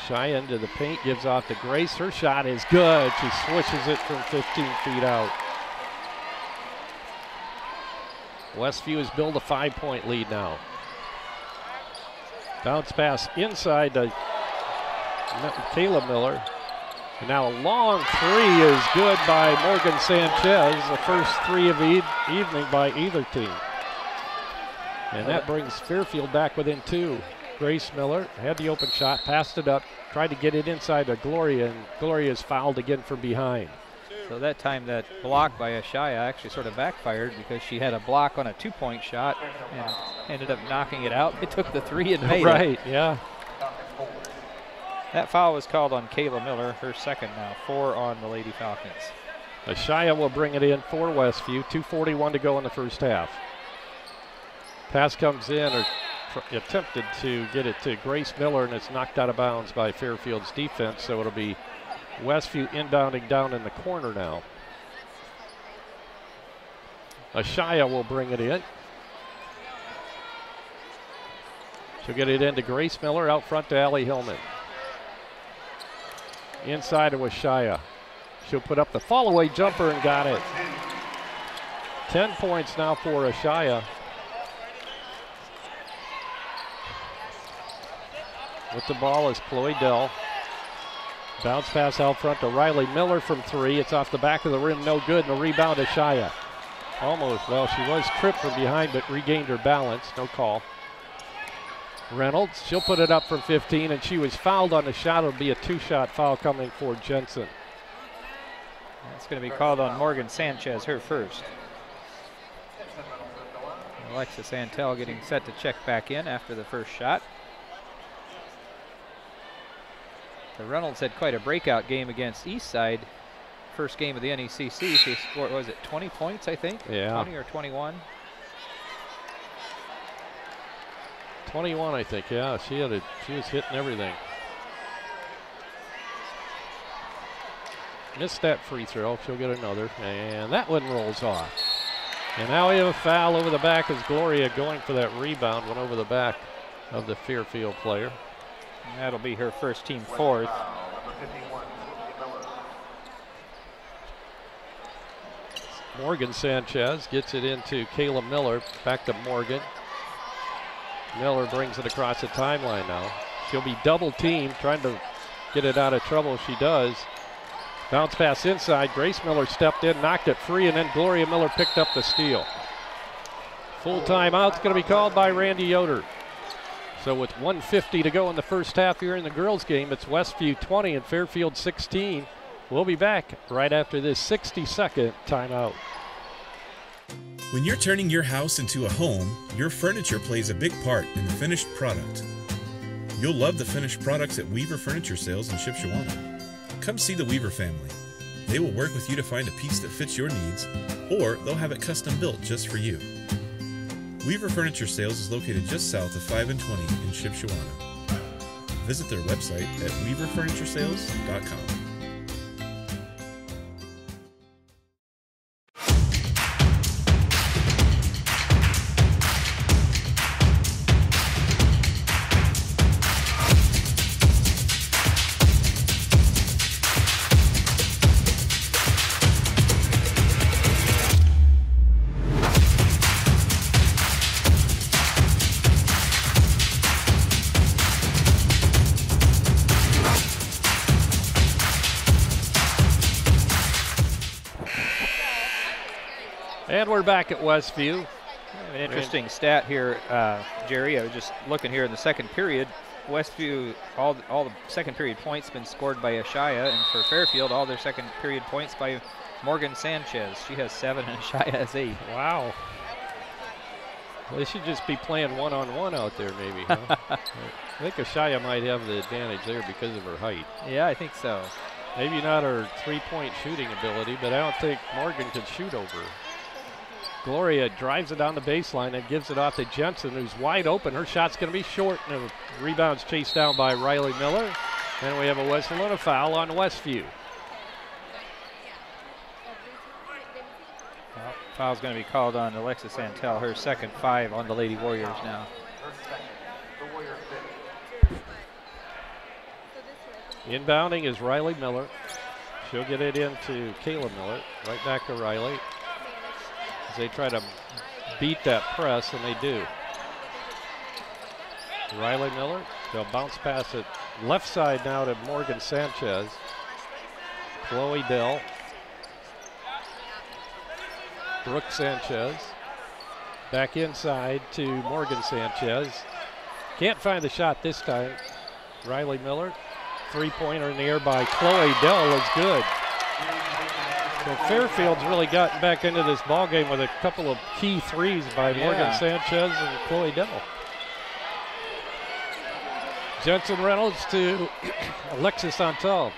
Ashaya into the paint, gives off to Grace. Her shot is good. She swishes it from 15 feet out. Westview has built a 5-point lead now. Bounce pass inside to Kayla Miller. And now a long 3 is good by Morgan Sanchez, the first 3 of the evening by either team. And that brings Fairfield back within 2. Grace Miller had the open shot, passed it up, tried to get it inside to Gloria, and Gloria's fouled again from behind. So that time that block by Ashaya actually sort of backfired because she had a block on a 2-point shot and ended up knocking it out. It took the 3 and made it. Right, yeah. That foul was called on Kayla Miller, her 2nd now, 4 on the Lady Falcons. Ashaya will bring it in for Westview. 2:41 to go in the first half. Pass comes in, or attempted to get it to Grace Miller, and it's knocked out of bounds by Fairfield's defense, so it'll be Westview inbounding down in the corner now. Ashaya will bring it in. She'll get it into Grace Miller, out front to Allie Hillman. Inside to Ashaya. She'll put up the fall-away jumper and got it. 10 points now for Ashaya. With the ball is Chloe Dell. Bounce pass out front to Riley Miller from 3. It's off the back of the rim, no good, and a rebound to Ashaya. Almost, well, she was tripped from behind, but regained her balance, no call. Reynolds, she'll put it up from 15, and she was fouled on the shot. It'll be a 2-shot foul coming for Jensen. That's going to be called on Morgan Sanchez, her first. Alexis Santel getting set to check back in after the first shot. So Reynolds had quite a breakout game against Eastside. First game of the NECC. She scored, what was it, 20 points, I think? Yeah. 20 or 21? 21, I think, yeah. She was hitting everything. Missed that free throw. She'll get another, and that one rolls off. And now we have a foul over the back as Gloria going for that rebound, went over the back of the Fairfield player. And that'll be her first team 4th. Morgan Sanchez gets it into Kayla Miller. Back to Morgan. Miller brings it across the timeline now. She'll be double teamed, trying to get it out of trouble. She does. Bounce pass inside. Grace Miller stepped in, knocked it free, and then Gloria Miller picked up the steal. Full timeout's going to be called by Randy Yoder. So with 1:50 to go in the first half here in the girls' game, it's Westview 20 and Fairfield 16. We'll be back right after this 60-second timeout. When you're turning your house into a home, your furniture plays a big part in the finished product. You'll love the finished products at Weaver Furniture Sales in Shipshewana. Come see the Weaver family. They will work with you to find a piece that fits your needs, or they'll have it custom built just for you. Weaver Furniture Sales is located just south of 5 and 20 in Shipshewana. Visit their website at weaverfurnituresales.com. And we're back at Westview. An interesting stat here, Jerry. I was just looking here in the second period. Westview, all the second period points been scored by Ashaya, and for Fairfield, all their second period points by Morgan Sanchez. She has 7 and Ashaya has 8. Wow. They should just be playing one-on-one out there maybe, huh? I think Ashaya might have the advantage there because of her height. Yeah, I think so. Maybe not her three-point shooting ability, but I don't think Morgan could shoot over her. Gloria drives it down the baseline and gives it off to Jensen, who's wide open. Her shot's going to be short, and the rebound's chased down by Riley Miller. And we have a West Helena foul on Westview. Well, foul's going to be called on Alexis Santel, her second 5 on the Lady Warriors now. Inbounding is Riley Miller. She'll get it into Kayla Miller. Right back to Riley. They try to beat that press, and they do. Riley Miller, they'll bounce pass it left side now to Morgan Sanchez. Chloe Dell. Brooke Sanchez. Back inside to Morgan Sanchez. Can't find the shot this time. Riley Miller. Three-pointer in the air by Chloe Dell is good. So Fairfield's really gotten back into this ball game with a couple of key threes by Morgan Sanchez and Chloe Dell. Jensen Reynolds to Alexis Santel.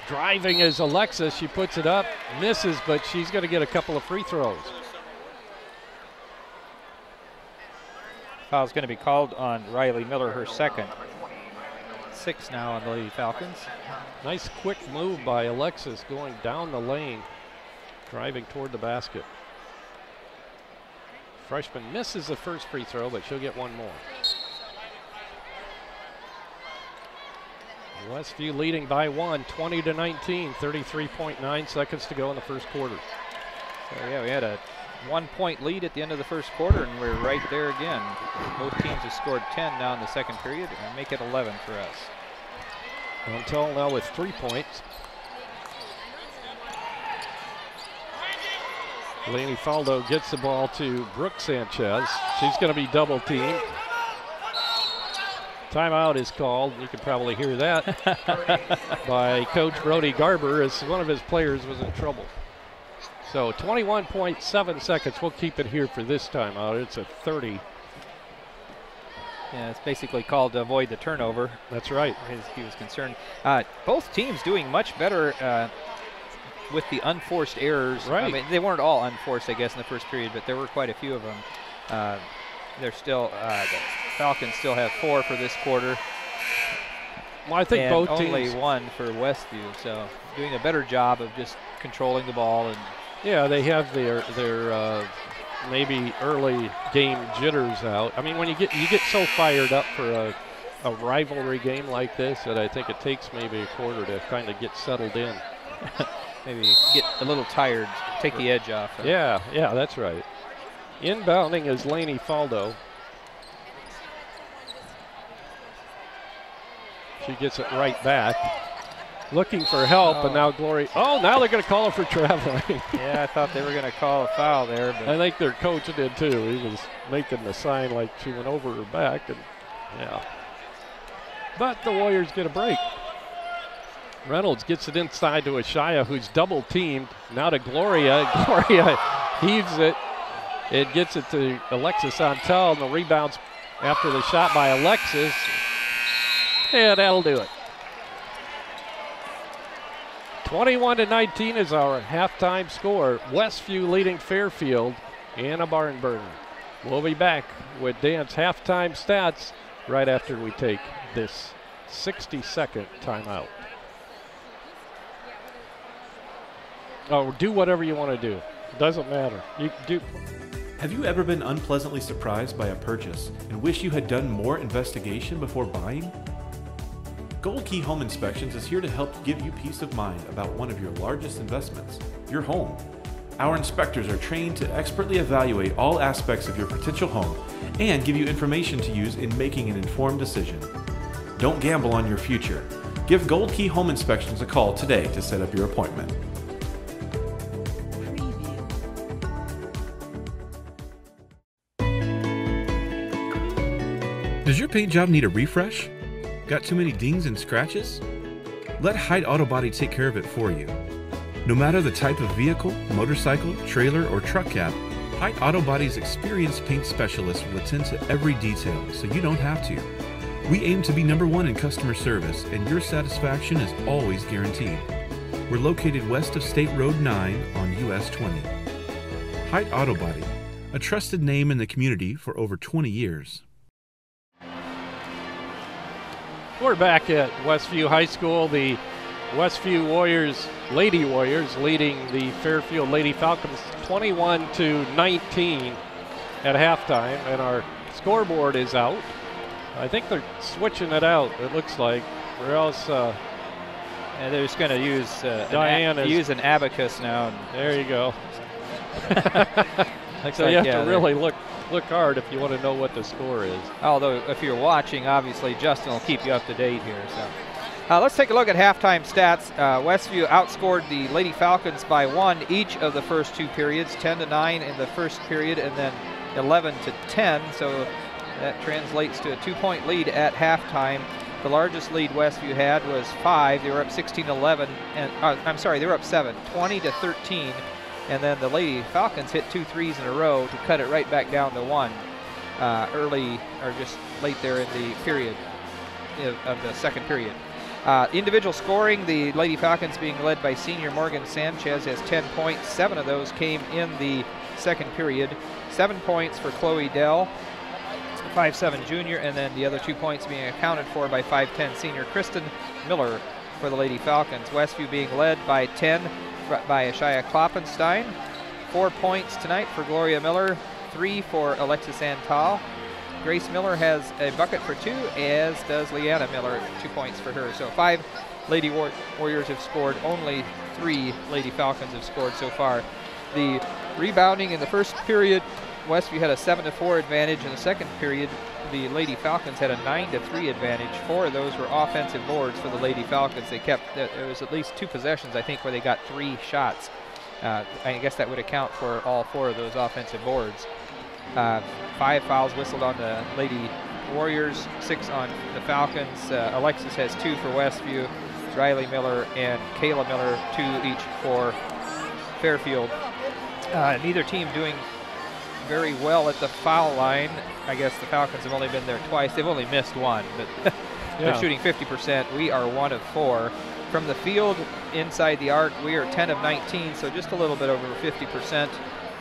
Driving is Alexis. She puts it up, misses, but she's going to get a couple of free throws. Foul's going to be called on Riley Miller, her second. 6 now on the Lady Falcons. Nice quick move by Alexis going down the lane, driving toward the basket. Freshman misses the first free throw, but she'll get one more. Westview leading by 1, 20-19, 33.9 seconds to go in the first quarter. So yeah, we had a 1-point lead at the end of the first quarter, and we're right there again. Both teams have scored 10 now in the second period, and make it 11 for us. Montel now with 3 points. Lainey Faldo gets the ball to Brooke Sanchez. She's going to be double teamed. Timeout is called. You can probably hear that by Coach Brody Garber as one of his players was in trouble. So 21.7 seconds. We'll keep it here for this timeout. It's a 30. Yeah, it's basically called to avoid the turnover. That's right. He was concerned. Both teams doing much better with the unforced errors. Right. I mean, they weren't all unforced, I guess, in the first period, but there were quite a few of them. They're still, the Falcons still have 4 for this quarter. Well, I think and both only teams. 1 for Westview, so doing a better job of just controlling the ball. And yeah, they have their maybe early game jitters out. I mean, when you get so fired up for a a rivalry game like this that I think it takes maybe a quarter to kind of get settled in. Maybe get a little tired, take the edge off. Yeah, that's right. Inbounding is Lainey Faldo. She gets it right back. Looking for help, and now Glory. Oh, now they're going to call her for traveling. Yeah, I thought they were going to call a foul there. But I think their coach did too. He was making the sign like she went over her back, and yeah. But the Warriors get a break. Reynolds gets it inside to Ashaya, who's double teamed. Now to Gloria. Gloria heaves it. It gets it to Alexis Antel, and the rebounds after the shot by Alexis. Yeah, that'll do it. 21-19 is our halftime score. Westview leading Fairfield and a barn burner. We'll be back with Dan's halftime stats right after we take this 60-second timeout. Oh, do whatever you want to do. Doesn't matter. You do. Have you ever been unpleasantly surprised by a purchase and wish you had done more investigation before buying? Gold Key Home Inspections is here to help give you peace of mind about one of your largest investments, your home. Our inspectors are trained to expertly evaluate all aspects of your potential home and give you information to use in making an informed decision. Don't gamble on your future. Give Gold Key Home Inspections a call today to set up your appointment. Does your paint job need a refresh? Got too many dings and scratches? Let Height Auto Body take care of it for you. No matter the type of vehicle, motorcycle, trailer, or truck cab, Height Auto Body's experienced paint specialists will attend to every detail so you don't have to. We aim to be #1 in customer service, and your satisfaction is always guaranteed. We're located west of State Road 9 on US 20. Height Auto Body, a trusted name in the community for over 20 years. We're back at Westview High School. The Westview Warriors, Lady Warriors, leading the Fairfield Lady Falcons 21-19 at halftime, and our scoreboard is out. I think they're switching it out, it looks like, or else and they're just going to use use an abacus now. There you go. So like, you have to really look hard if you want to know what the score is. Although if you're watching, obviously Justin will keep you up to date here. So let's take a look at halftime stats. Westview outscored the Lady Falcons by 1 each of the first 2 periods, 10-9 in the first period and then 11-10. So that translates to a 2-point lead at halftime. The largest lead Westview had was 5. They were up 16-11, and I'm sorry, they were up 7, 20-13. And then the Lady Falcons hit 2 threes in a row to cut it right back down to 1 early, or just late there in the period of the second period. Individual scoring, the Lady Falcons being led by senior Morgan Sanchez has 10 points. 7 of those came in the second period. 7 points for Chloe Dell, 5'7" junior, and then the other 2 points being accounted for by 5'10" senior Kristen Miller for the Lady Falcons. Westview being led by 10 by Ashaya Kloppenstein. 4 points tonight for Gloria Miller, 3 for Alexis Antal. Grace Miller has a bucket for 2, as does Leanna Miller, 2 points for her. So 5 Lady Warriors have scored, only 3 Lady Falcons have scored so far. The rebounding in the first period, Westview had a 7-4 advantage. In the second period, the Lady Falcons had a 9-3 advantage. 4 of those were offensive boards for the Lady Falcons. They kept, there was at least 2 possessions, I think, where they got 3 shots. I guess that would account for all 4 of those offensive boards. 5 fouls whistled on the Lady Warriors, 6 on the Falcons. Alexis has 2 for Westview. Riley Miller and Kayla Miller, 2 each for Fairfield. Neither team doing very well at the foul line. I guess the Falcons have only been there twice. They've only missed 1, but they're shooting 50%. We are 1 of 4. From the field inside the arc, we are 10 of 19, so just a little bit over 50%,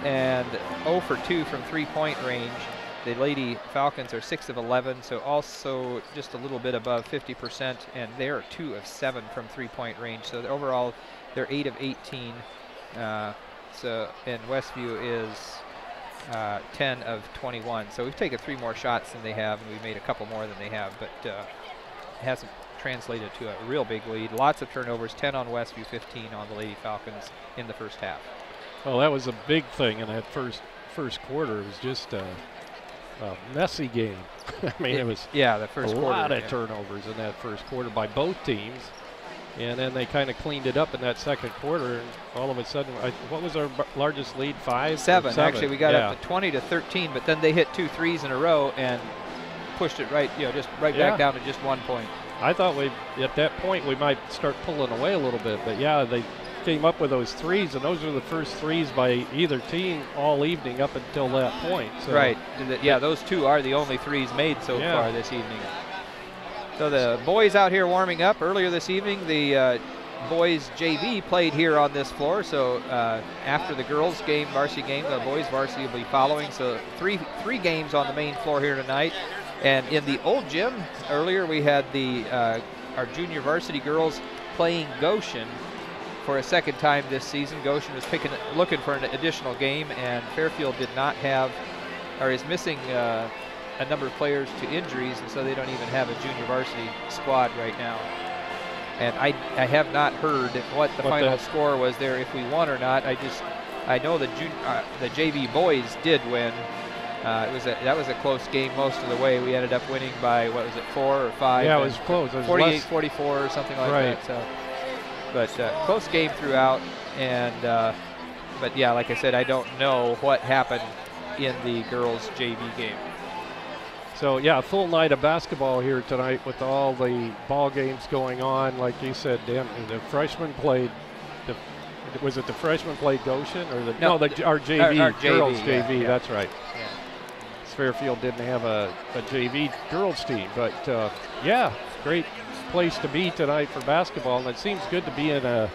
and 0 for 2 from 3-point range. The Lady Falcons are 6 of 11, so also just a little bit above 50%, and they're 2 of 7 from 3-point range. So overall, they're 8 of 18. And Westview is 10 of 21. So we've taken 3 more shots than they have, and we've made a couple more than they have, but it hasn't translated to a real big lead. Lots of turnovers, 10 on Westview, 15 on the Lady Falcons in the first half. Well, that was a big thing in that first quarter. It was just a messy game. I mean, it was the first a quarter, lot of turnovers in that first quarter by both teams. And then they kind of cleaned it up in that second quarter, and all of a sudden, what was our largest lead? 5? 7. Actually, we got up to 20-13, but then they hit 2 threes in a row and pushed it right, just right back down to just 1 point. I thought at that point we might start pulling away a little bit, but yeah, they came up with those threes, and those were the first threes by either team all evening up until that point. So right. Yeah, those 2 are the only threes made so far this evening. So the boys out here warming up. Earlier this evening, the boys JV played here on this floor. So after the girls game, varsity game, the boys varsity will be following. So three games on the main floor here tonight. And in the old gym, earlier we had our junior varsity girls playing Goshen for a second time this season. Goshen was looking for an additional game, and Fairfield did not have, or is missing a number of players to injuries, and so they don't even have a junior varsity squad right now. And I have not heard what the final score was there, if we won or not. I know the JV boys did win. That was a close game most of the way. We ended up winning by, what was it, 4 or 5? Yeah, it was close. 48-44 or something like that. So, but close game throughout. And but yeah, like I said, I don't know what happened in the girls JV game. So yeah, a full night of basketball here tonight with all the ball games going on. Like you said, Dan, the freshmen played. Was it the freshmen played Goshen or our JV, our girls JV? Yeah. That's right. Yeah. Fairfield didn't have a JV girls team, but yeah, great place to be tonight for basketball, and it seems good to be in a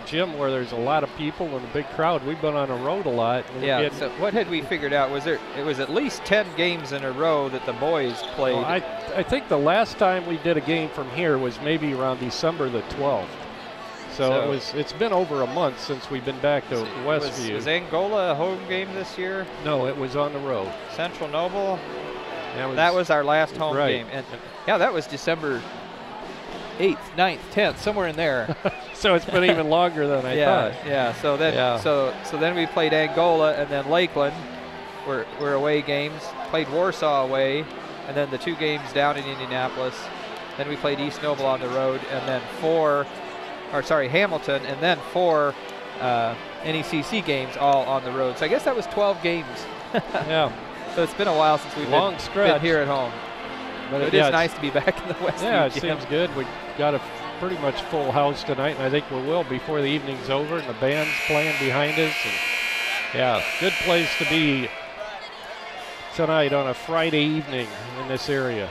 gym where there's a lot of people and a big crowd. We've been on the road a lot. Yeah, so what had we figured out? It was at least 10 games in a row that the boys played. Well, I think the last time we did a game from here was maybe around December the 12th. So it's been over a month since we've been back to Westview. Was Angola a home game this year? No, it was on the road. Central Noble? That was our last home game. And yeah, that was December 8th, 9th, 10th, somewhere in there. So it's been even longer than I thought. Yeah. So then, so then we played Angola, and then Lakeland were away games. Played Warsaw away, and then the 2 games down in Indianapolis. Then we played East Noble on the road, and then Hamilton, and then 4 NECC games all on the road. So I guess that was 12 games. Yeah. So it's been a while since we've been here at home. But it is nice to be back in the Westview. Yeah, it seems good. We got a pretty much full house tonight, and I think we will before the evening's over, and the band's playing behind us. And yeah, good place to be tonight on a Friday evening in this area.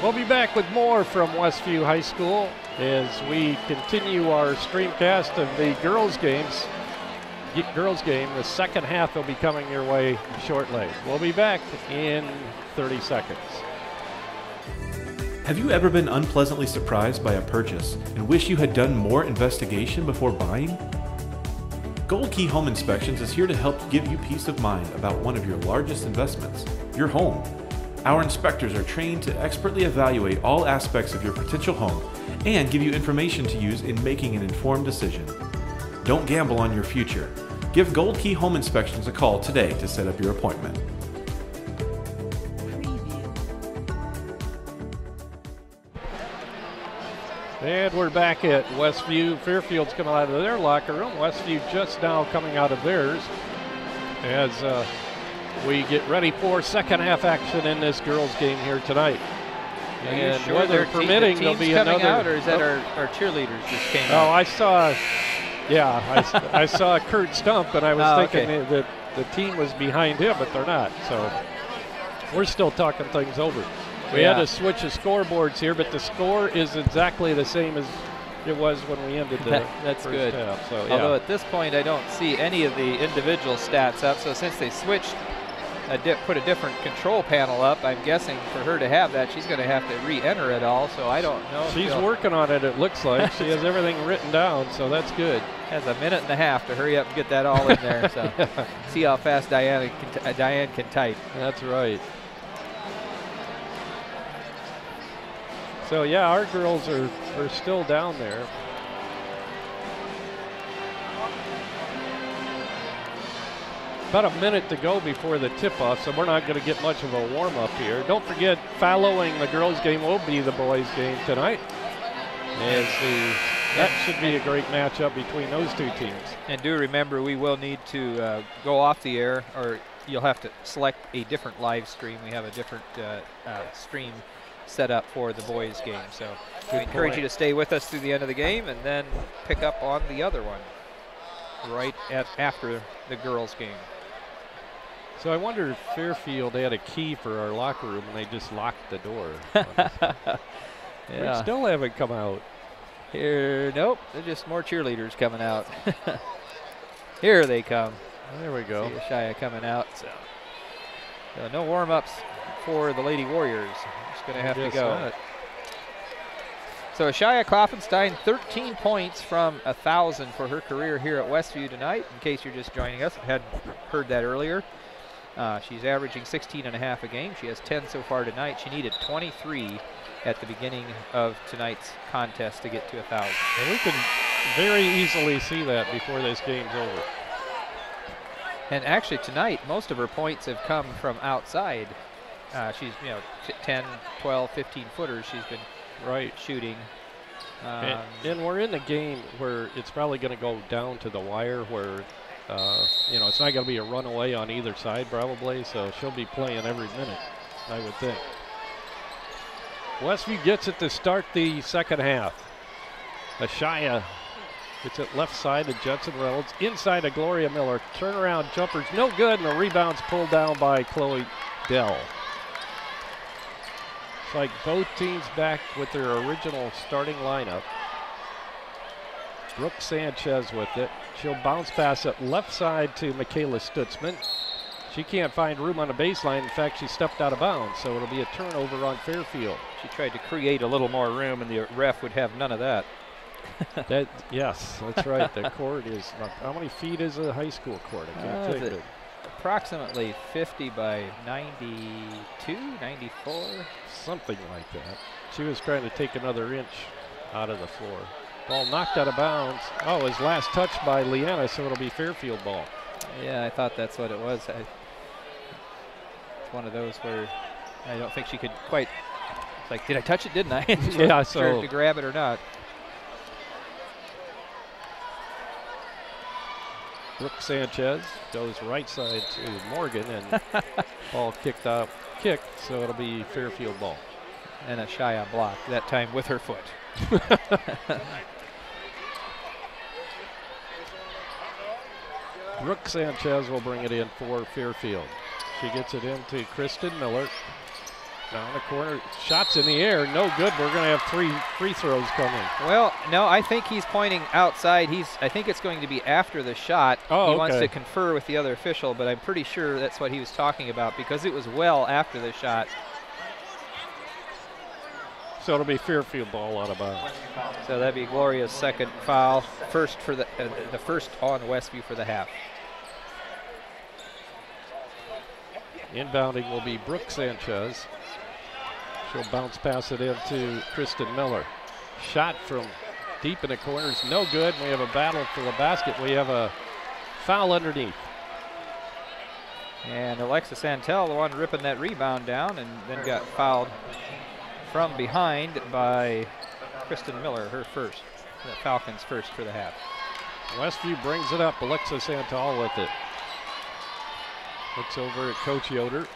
We'll be back with more from Westview High School as we continue our streamcast of the girls' games. Girls game, the second half will be coming your way shortly. We'll be back in 30 seconds. Have you ever been unpleasantly surprised by a purchase and wish you had done more investigation before buying? Gold Key Home Inspections is here to help give you peace of mind about one of your largest investments, your home. Our inspectors are trained to expertly evaluate all aspects of your potential home and give you information to use in making an informed decision. Don't gamble on your future. Give Gold Key Home Inspections a call today to set up your appointment. And we're back at Westview. Fairfield's coming out of their locker room. Westview just now coming out of theirs as we get ready for second half action in this girls game here tonight. And sure weather permitting, there'll be another. Out, or is that our cheerleaders just came out? I saw. Yeah, I saw Kurt Stump, and I was thinking that the team was behind him, but they're not. So we're still talking things over. We had to switch the scoreboards here, but the score is exactly the same as it was when we ended the that's first good. half. So, although at this point I don't see any of the individual stats up, so since they switched put a different control panel up. I'm guessing for her to have that, she's going to have to re-enter it all. So I don't know. She's working on it. It looks like she has everything written down, so that's good. Has a minute and a half to hurry up and get that all in there. So see how fast Diane can type. That's right. So yeah, our girls are still down there. About a minute to go before the tip-off, so we're not going to get much of a warm-up here. Don't forget, following the girls' game will be the boys' game tonight. That should be a great matchup between those two teams. And do remember, we will need to go off the air, or you'll have to select a different live stream. We have a different stream set up for the boys' game. So we encourage you to stay with us through the end of the game and then pick up on the other one right after the girls' game. So I wonder if Fairfield had a key for our locker room and they just locked the door. They still haven't come out. Here, nope, they're just more cheerleaders coming out. Here they come. There we go. See Ashaya coming out. So no warm-ups for the Lady Warriors. Just going to have to go. Not. So Ashaya Klopfenstein, 13 points from 1,000 for her career here at Westview tonight. In case you're just joining us and hadn't heard that earlier. She's averaging 16.5 a game. She has 10 so far tonight. She needed 23 at the beginning of tonight's contest to get to 1,000. And we can very easily see that before this game's over. And actually tonight, most of her points have come from outside. She's 10, 12, 15 footers she's been shooting. And we're in the game where it's probably going to go down to the wire where it's not going to be a runaway on either side probably, so she'll be playing every minute, I would think. Westview gets it to start the second half. Ashaya gets it left side to Jensen Reynolds, inside to Gloria Miller. Turnaround jumper's no good, and the rebound's pulled down by Chloe Dell. It's like both teams back with their original starting lineup. Brooke Sanchez with it. She'll bounce pass it left side to Michaela Stutzman. She can't find room on the baseline. In fact, she stepped out of bounds, so it'll be a turnover on Fairfield. She tried to create a little more room, and the ref would have none of that. Yes, that's right. The court is, how many feet is a high school court? I can't think of it. Approximately 50 by 92, 94. Something like that. She was trying to take another inch out of the floor. Ball knocked out of bounds. Oh, his last touch by Leanna, so it'll be Fairfield ball. Yeah, I thought that's what it was. It's one of those where I don't think she could quite. It's like, did I touch it? Didn't I? Yeah, sure to grab it or not. Brooke Sanchez goes right side to Morgan, and ball kicked, so it'll be Fairfield ball. And Ashaya block, that time with her foot. Brooke Sanchez will bring it in for Fairfield. She gets it into Kristen Miller. Down the corner, shots in the air, no good. We're going to have 3 free throws coming. Well, no, I think he's pointing outside. I think it's going to be after the shot. He wants to confer with the other official, but I'm pretty sure that's what he was talking about because it was well after the shot. So it'll be Fairfield ball out of bounds. So that'd be Gloria's second foul, first for the first on Westview for the half. Inbounding will be Brooke Sanchez. She'll bounce pass it into Kristen Miller. Shot from deep in the corners, no good. We have a battle for the basket. We have a foul underneath. And Alexa Santel, the one ripping that rebound down, and then got fouled from behind by Kristen Miller, her first. The Falcons' first for the half. Westview brings it up. Alexa Santel with it. Looks over at Coach Yoder.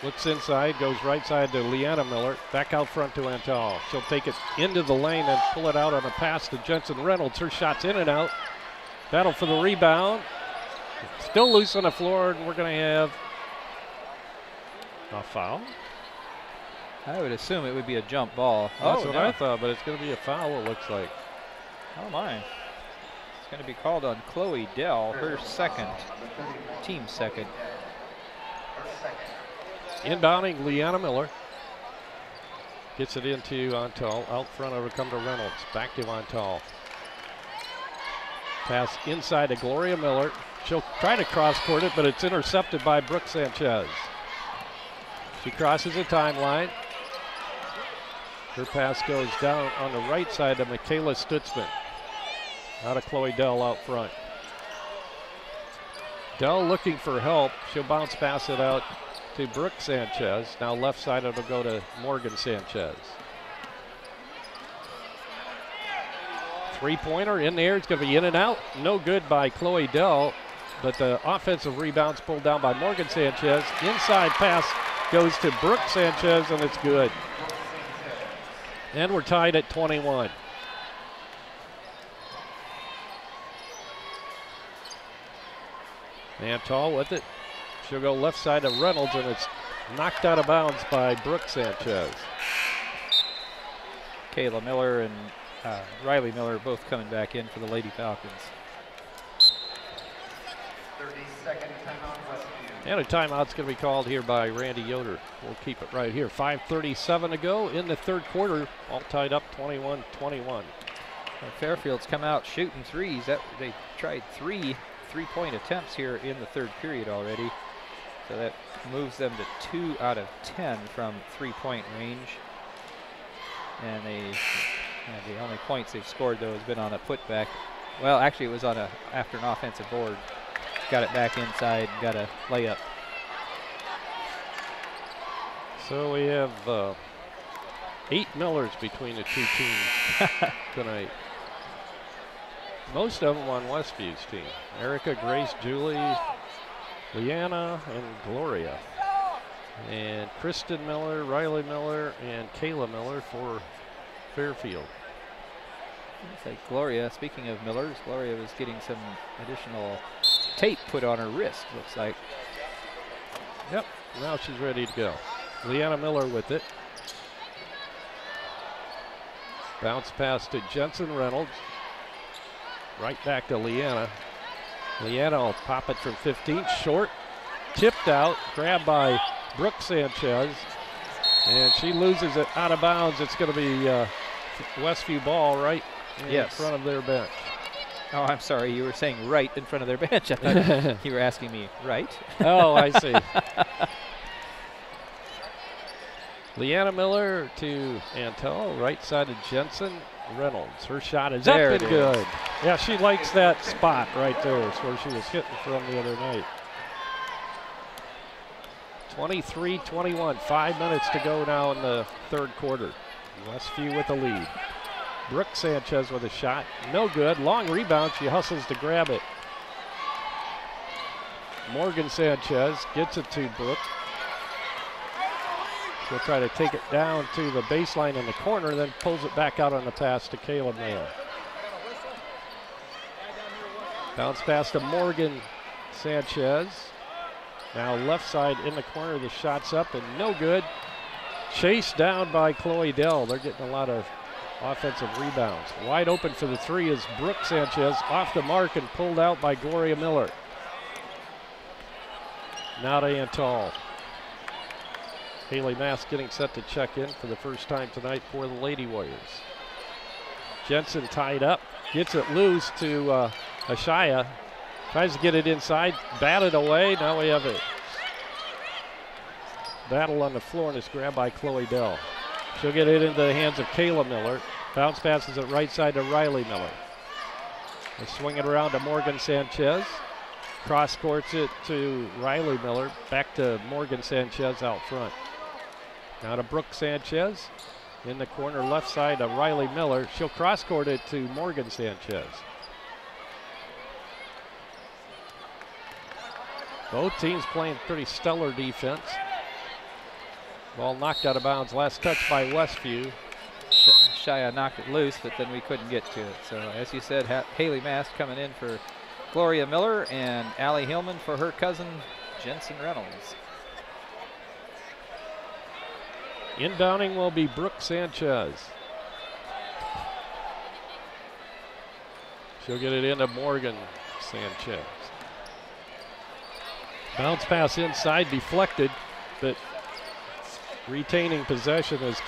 Looks inside, goes right side to Leanna Miller. Back out front to Antal. She'll take it into the lane and pull it out on a pass to Jensen Reynolds. Her shot's in and out. Battle for the rebound. Still loose on the floor, and we're going to have a foul. I would assume it would be a jump ball. That's what I thought, but it's going to be a foul, it looks like. Oh, my. It's going to be called on Chloe Dell, her second, team second. Inbounding Leanna Miller. Gets it into Ontal. Out front it'll come to Reynolds. Back to Ontal. Pass inside to Gloria Miller. She'll try to cross court it, but it's intercepted by Brooke Sanchez. She crosses the timeline. Her pass goes down on the right side to Michaela Stutzman. Out of Chloe Dell out front. Dell looking for help. She'll bounce pass it out to Brooke Sanchez. Now left side it'll go to Morgan Sanchez. Three-pointer in the air. It's going to be in and out. No good by Chloe Dell, but the offensive rebound's pulled down by Morgan Sanchez. Inside pass goes to Brooke Sanchez, and it's good. And we're tied at 21. Antal with it. She'll go left side to Reynolds, and it's knocked out of bounds by Brooke Sanchez. Kayla Miller and Riley Miller both coming back in for the Lady Falcons. 30-second timeout, Westview. And a timeout's going to be called here by Randy Yoder. We'll keep it right here. 5:37 to go in the third quarter. All tied up 21-21. Fairfield's come out shooting threes. They tried three-point attempts here in the third period already. So that moves them to 2 out of 10 from three-point range. And the only points they've scored, though, has been on a putback. Well, actually, it was on after an offensive board. Got it back inside, got a layup. So we have 8 Millers between the two teams tonight. Most of them on Westview's team. Erica, Grace, Julie, Leanna, and Gloria. And Kristen Miller, Riley Miller, and Kayla Miller for Fairfield. It's like Gloria, speaking of Millers, Gloria was getting some additional tape put on her wrist, looks like. Yep, now she's ready to go. Leanna Miller with it. Bounce pass to Jensen Reynolds. Right back to Leanna. Leanna will pop it from 15, short, tipped out, grabbed by Brooke Sanchez, and she loses it out of bounds. It's going to be Westview ball right in front of their bench. Oh, I'm sorry, you were saying right in front of their bench. I thought you were asking me right. Oh, I see. Leanna Miller to Antel, right side of Jensen Reynolds. Her shot is up and good. Yeah, she likes that spot right there. It's where she was hitting from the other night. 23-21, 5 minutes to go now in the third quarter. Westview with the lead. Brooke Sanchez with a shot, no good. Long rebound, she hustles to grab it. Morgan Sanchez gets it to Brooke. She'll try to take it down to the baseline in the corner, then pulls it back out on the pass to Kayla Miller. Bounce pass to Morgan Sanchez. Now left side in the corner, the shot's up and no good. Chased down by Chloe Dell. They're getting a lot of offensive rebounds. Wide open for the three is Brooke Sanchez, off the mark and pulled out by Gloria Miller. Now to Antal. Haley Mass getting set to check in for the first time tonight for the Lady Warriors. Jensen tied up, gets it loose to Ashaya. Tries to get it inside, batted away. Now we have a battle on the floor and it's grabbed by Chloe Dell. She'll get it into the hands of Kayla Miller. Bounce passes it right side to Riley Miller. They swing it around to Morgan Sanchez. Cross courts it to Riley Miller. Back to Morgan Sanchez out front. Now to Brooke Sanchez. In the corner left side to Riley Miller. She'll cross court it to Morgan Sanchez. Both teams playing pretty stellar defense. Ball knocked out of bounds. Last touch by Westview. Shia knocked it loose, but then we couldn't get to it. So as you said, Haley Mast coming in for Gloria Miller and Allie Hillman for her cousin Jensen Reynolds. Inbounding will be Brooke Sanchez. She'll get it into Morgan Sanchez. Bounce pass inside, deflected, but retaining possession as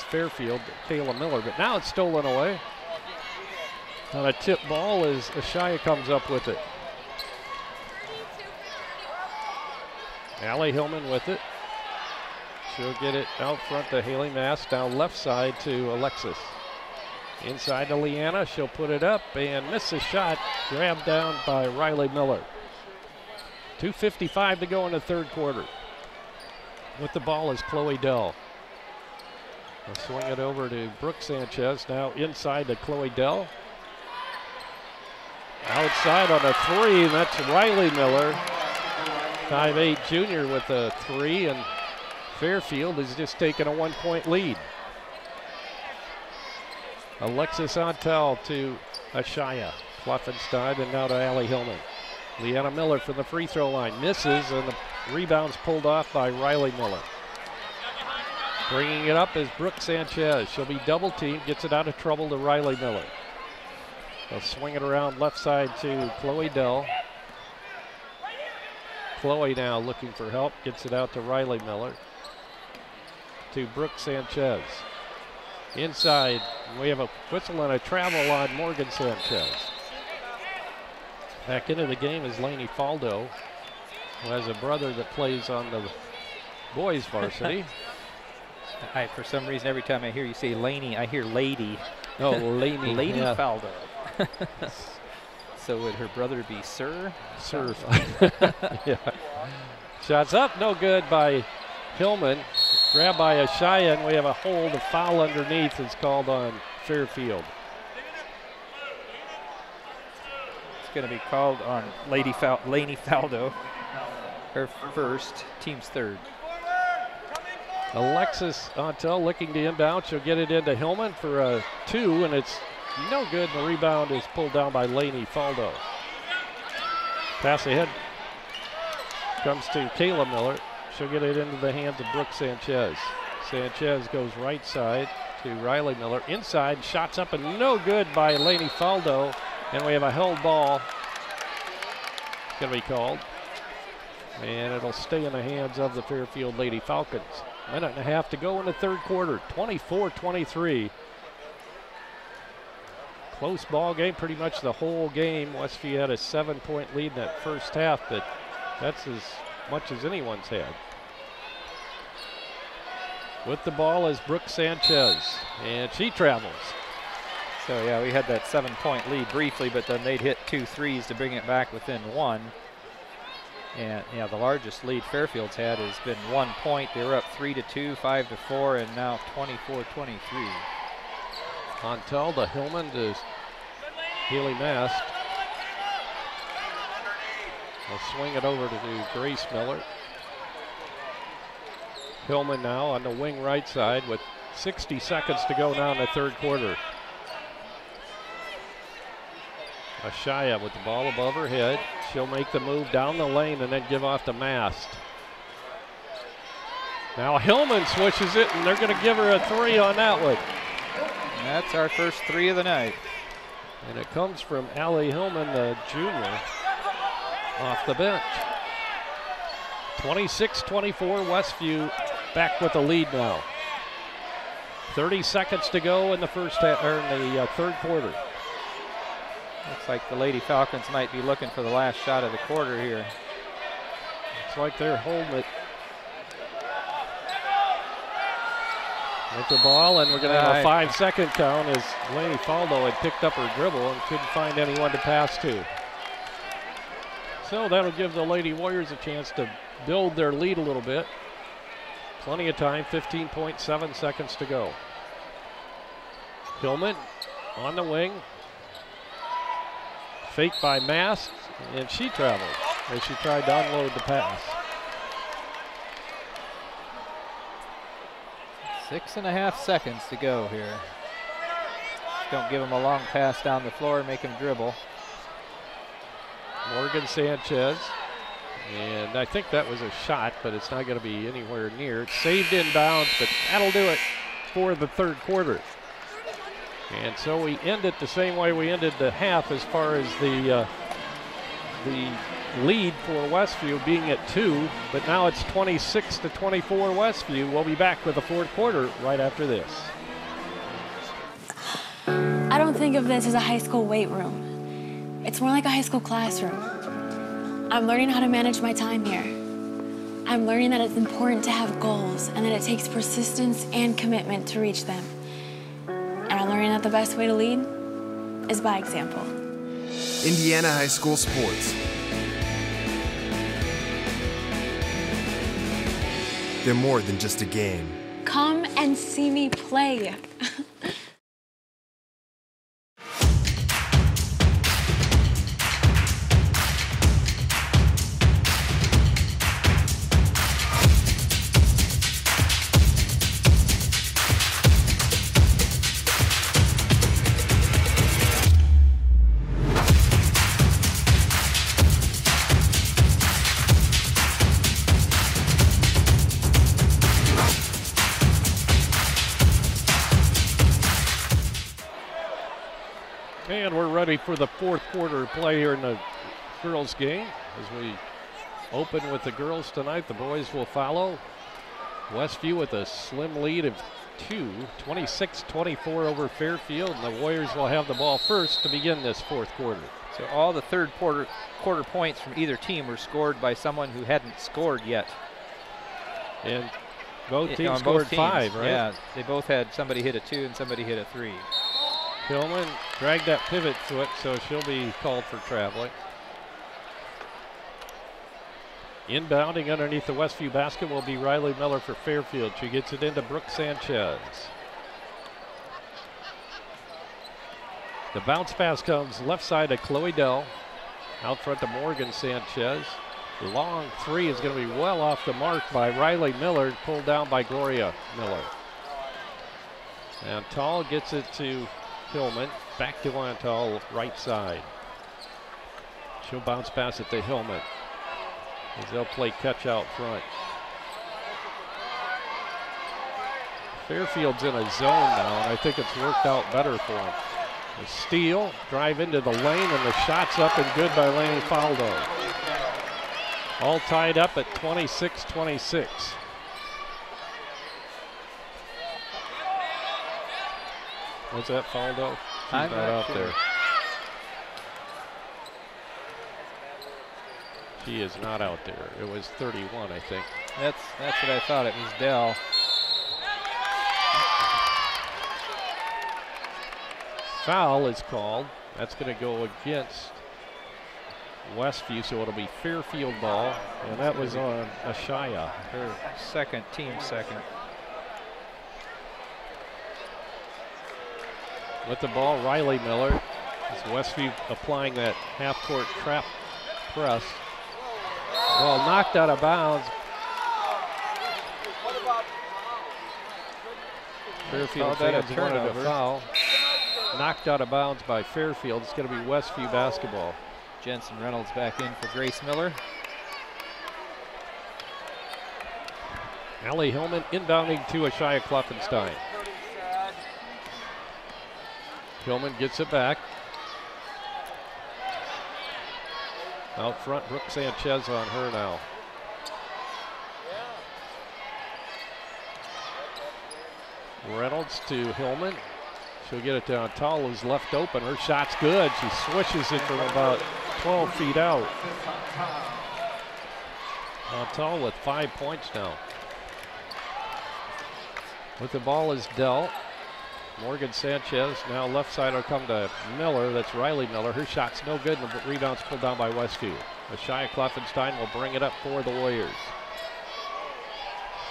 Fairfield, Kayla Miller, but now it's stolen away. On a tip ball as Ashaya comes up with it. Allie Hillman with it. She'll get it out front to Haley Mast, down left side to Alexis. Inside to Leanna, she'll put it up and miss a shot, grabbed down by Riley Miller. 2:55 to go in the third quarter. With the ball is Chloe Dell. They'll swing it over to Brooke Sanchez, now inside to Chloe Dell. Outside on a three, and that's Riley Miller. 5'8" junior with a three, and Fairfield has just taken a 1-point lead. Alexis Antel to Ashaya. Kluffenstein, and now to Allie Hillman. Leanna Miller from the free throw line misses, and the rebound's pulled off by Riley Miller. Bringing it up is Brooke Sanchez. She'll be double teamed, gets it out of trouble to Riley Miller. They'll swing it around left side to Chloe Dell. Chloe now looking for help, gets it out to Riley Miller. To Brooke Sanchez. Inside, we have a whistle and a travel on Morgan Sanchez. Back into the game is Lainey Faldo, who has a brother that plays on the boys varsity. For some reason, every time I hear you say Lainey, I hear Lady. Oh, Lainey. Lady Faldo. So would her brother be Sir? Sir. Yeah. Shots up, no good by Hillman. Grabbed by Ashaya, and we have a hold, a foul underneath is called on Fairfield. It's going to be called on Lainey Faldo. Her first, team's third. Alexis Antel looking to inbound. She'll get it into Hillman for a two, and it's no good. The rebound is pulled down by Lainey Faldo. Pass ahead comes to Kayla Miller. She'll get it into the hands of Brooke Sanchez. Sanchez goes right side to Riley Miller. Inside, shots up and no good by Lainey Faldo. And we have a held ball. It's going to be called. And it'll stay in the hands of the Fairfield Lady Falcons. Minute and a half to go in the third quarter. 24-23. Close ball game pretty much the whole game. Westview had a 7-point lead in that first half, but that's as much as anyone's had. With the ball is Brooke Sanchez, and she travels. So yeah, we had that 7-point lead briefly, but then they'd hit 2 threes to bring it back within 1. And yeah, the largest lead Fairfield's had has been 1 point. They were up 3-2, 5-4, and now 24-23. Antel to Hillman to Haley Mast. They'll swing it over to Grace Miller. Hillman now on the wing right side with 60 seconds to go now in the third quarter. Ashaya with the ball above her head. She'll make the move down the lane and then give off to Mast. Now Hillman switches it, and they're going to give her a three on that one. And that's our first three of the night. And it comes from Allie Hillman, the junior, off the bench. 26-24, Westview back with the lead now. 30 seconds to go in the first third quarter. Looks like the Lady Falcons might be looking for the last shot of the quarter here. Looks like they're holding it. With the ball, and we're going to have a 5-second count as Lainey Faldo had picked up her dribble and couldn't find anyone to pass to. So that'll give the Lady Warriors a chance to build their lead a little bit. Plenty of time, 15.7 seconds to go. Hillman on the wing. Fake by Mast, and she traveled as she tried to unload the pass. 6.5 seconds to go here. Just don't give them a long pass down the floor and make them dribble. Morgan Sanchez, and I think that was a shot, but it's not going to be anywhere near. It's saved inbounds, but that'll do it for the third quarter. And so we end it the same way we ended the half as far as the lead for Westview being at 2, but now it's 26-24 Westview. We'll be back with the fourth quarter right after this. I don't think of this as a high school weight room. It's more like a high school classroom. I'm learning how to manage my time here. I'm learning that it's important to have goals and that it takes persistence and commitment to reach them. And I'm learning that the best way to lead is by example. Indiana High School Sports. They're more than just a game. Come and see me play. And we're ready for the fourth quarter play here in the girls' game. As we open with the girls tonight, the boys will follow. Westview with a slim lead of 2, 26-24 over Fairfield, and the Warriors will have the ball first to begin this fourth quarter. So all the third quarter points from either team were scored by someone who hadn't scored yet. And both teams scored 5, right? Yeah, they both had somebody hit a 2 and somebody hit a 3. Hillman dragged that pivot foot, so she'll be called for traveling. Inbounding underneath the Westview basket will be Riley Miller for Fairfield. She gets it into Brooke Sanchez. The bounce pass comes left side to Chloe Dell. Out front to Morgan Sanchez. The long 3 is going to be well off the mark by Riley Miller, pulled down by Gloria Miller. And Tall gets it to Hillman, back to Antal, right side. She'll bounce pass it to Hillman as they'll play catch out front. Fairfield's in a zone now, and I think it's worked out better for them. The steal, drive into the lane, and the shot's up and good by Laney Faldo. All tied up at 26-26. Was that Faldo? She's not out there. She is not out there. It was 31, I think. That's what I thought. It was Dell. Foul is called. That's going to go against Westview, so it'll be Fairfield ball, and that was on Ashaya. Her second, team second. With the ball, Riley Miller. As Westview applying that half-court trap press. Ball knocked out of bounds. Fairfield fans wanted a foul. Knocked out of bounds by Fairfield. It's going to be Westview basketball. Jensen Reynolds back in for Grace Miller. Allie Hillman inbounding to Ashaya Klopfenstein. Hillman gets it back. Out front, Brooke Sanchez on her now. Reynolds to Hillman. She'll get it down. Tall is left open. Her shot's good. She swishes it from about 12 feet out. Tall with 5 points now. With the ball is Dell. Morgan Sanchez, now left side will come to Miller. That's Riley Miller. Her shot's no good, and the rebound's pulled down by Westview. Ashaya Klopfenstein will bring it up for the Warriors.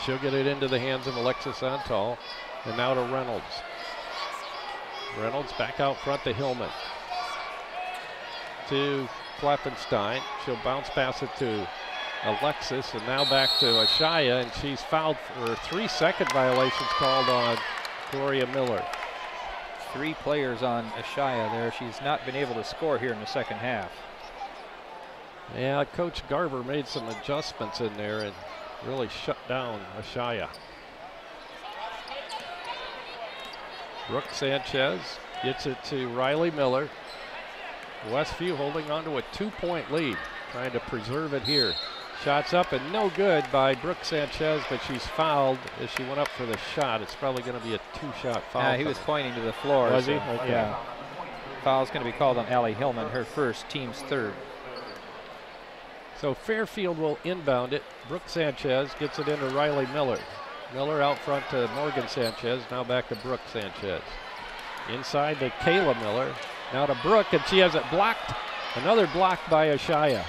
She'll get it into the hands of Alexis Antal, and now to Reynolds. Reynolds back out front to Hillman. To Klopfenstein. She'll bounce pass it to Alexis, and now back to Ashaya, and she's fouled for 3-second violations called on Gloria Miller. 3 players on Ashaya there. She's not been able to score here in the second half. Yeah, Coach Garver made some adjustments in there and really shut down Ashaya. Brooke Sanchez gets it to Riley Miller. Westview holding on to a 2-point lead. trying to preserve it here. Shots up and no good by Brooke Sanchez, but she's fouled as she went up for the shot. It's probably going to be a 2-shot foul. He was pointing to the floor. Was he? So, Okay. Yeah. Foul's going to be called on Allie Hillman, her first, team's third. So Fairfield will inbound it. Brooke Sanchez gets it into Riley Miller. Miller out front to Morgan Sanchez, now back to Brooke Sanchez. Inside to Kayla Miller, now to Brooke, and she has it blocked. Another block by Ashaya.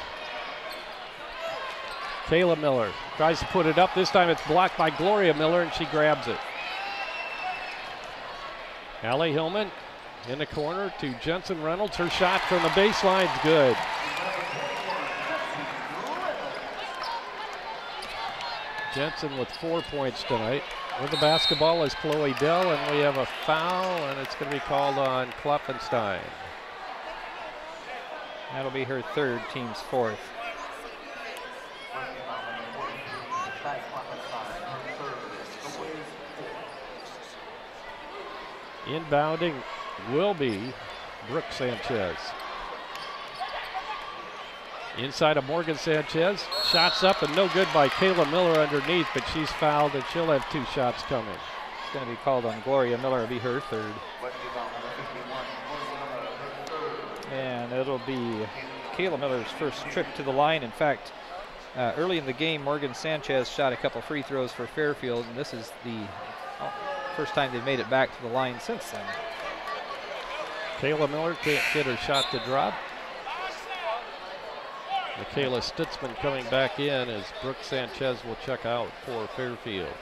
Kayla Miller tries to put it up. This time it's blocked by Gloria Miller, and she grabs it. Allie Hillman in the corner to Jensen Reynolds. Her shot from the baseline's good. Jensen with 4 points tonight. With the basketball is Chloe Dell, and we have a foul, and it's going to be called on Klopfenstein. That'll be her third, team's fourth. Inbounding will be Brooke Sanchez. Inside of Morgan Sanchez, shots up and no good by Kayla Miller underneath, but she's fouled and she'll have 2 shots coming. It's going to be called on Gloria Miller, it'll be her third. And it'll be Kayla Miller's first trip to the line. In fact, early in the game, Morgan Sanchez shot a couple free throws for Fairfield, and this is the first time they've made it back to the line since then. Kayla Miller can't get her shot to drop. Michaela Stutzman coming back in as Brooke Sanchez will check out for Fairfield.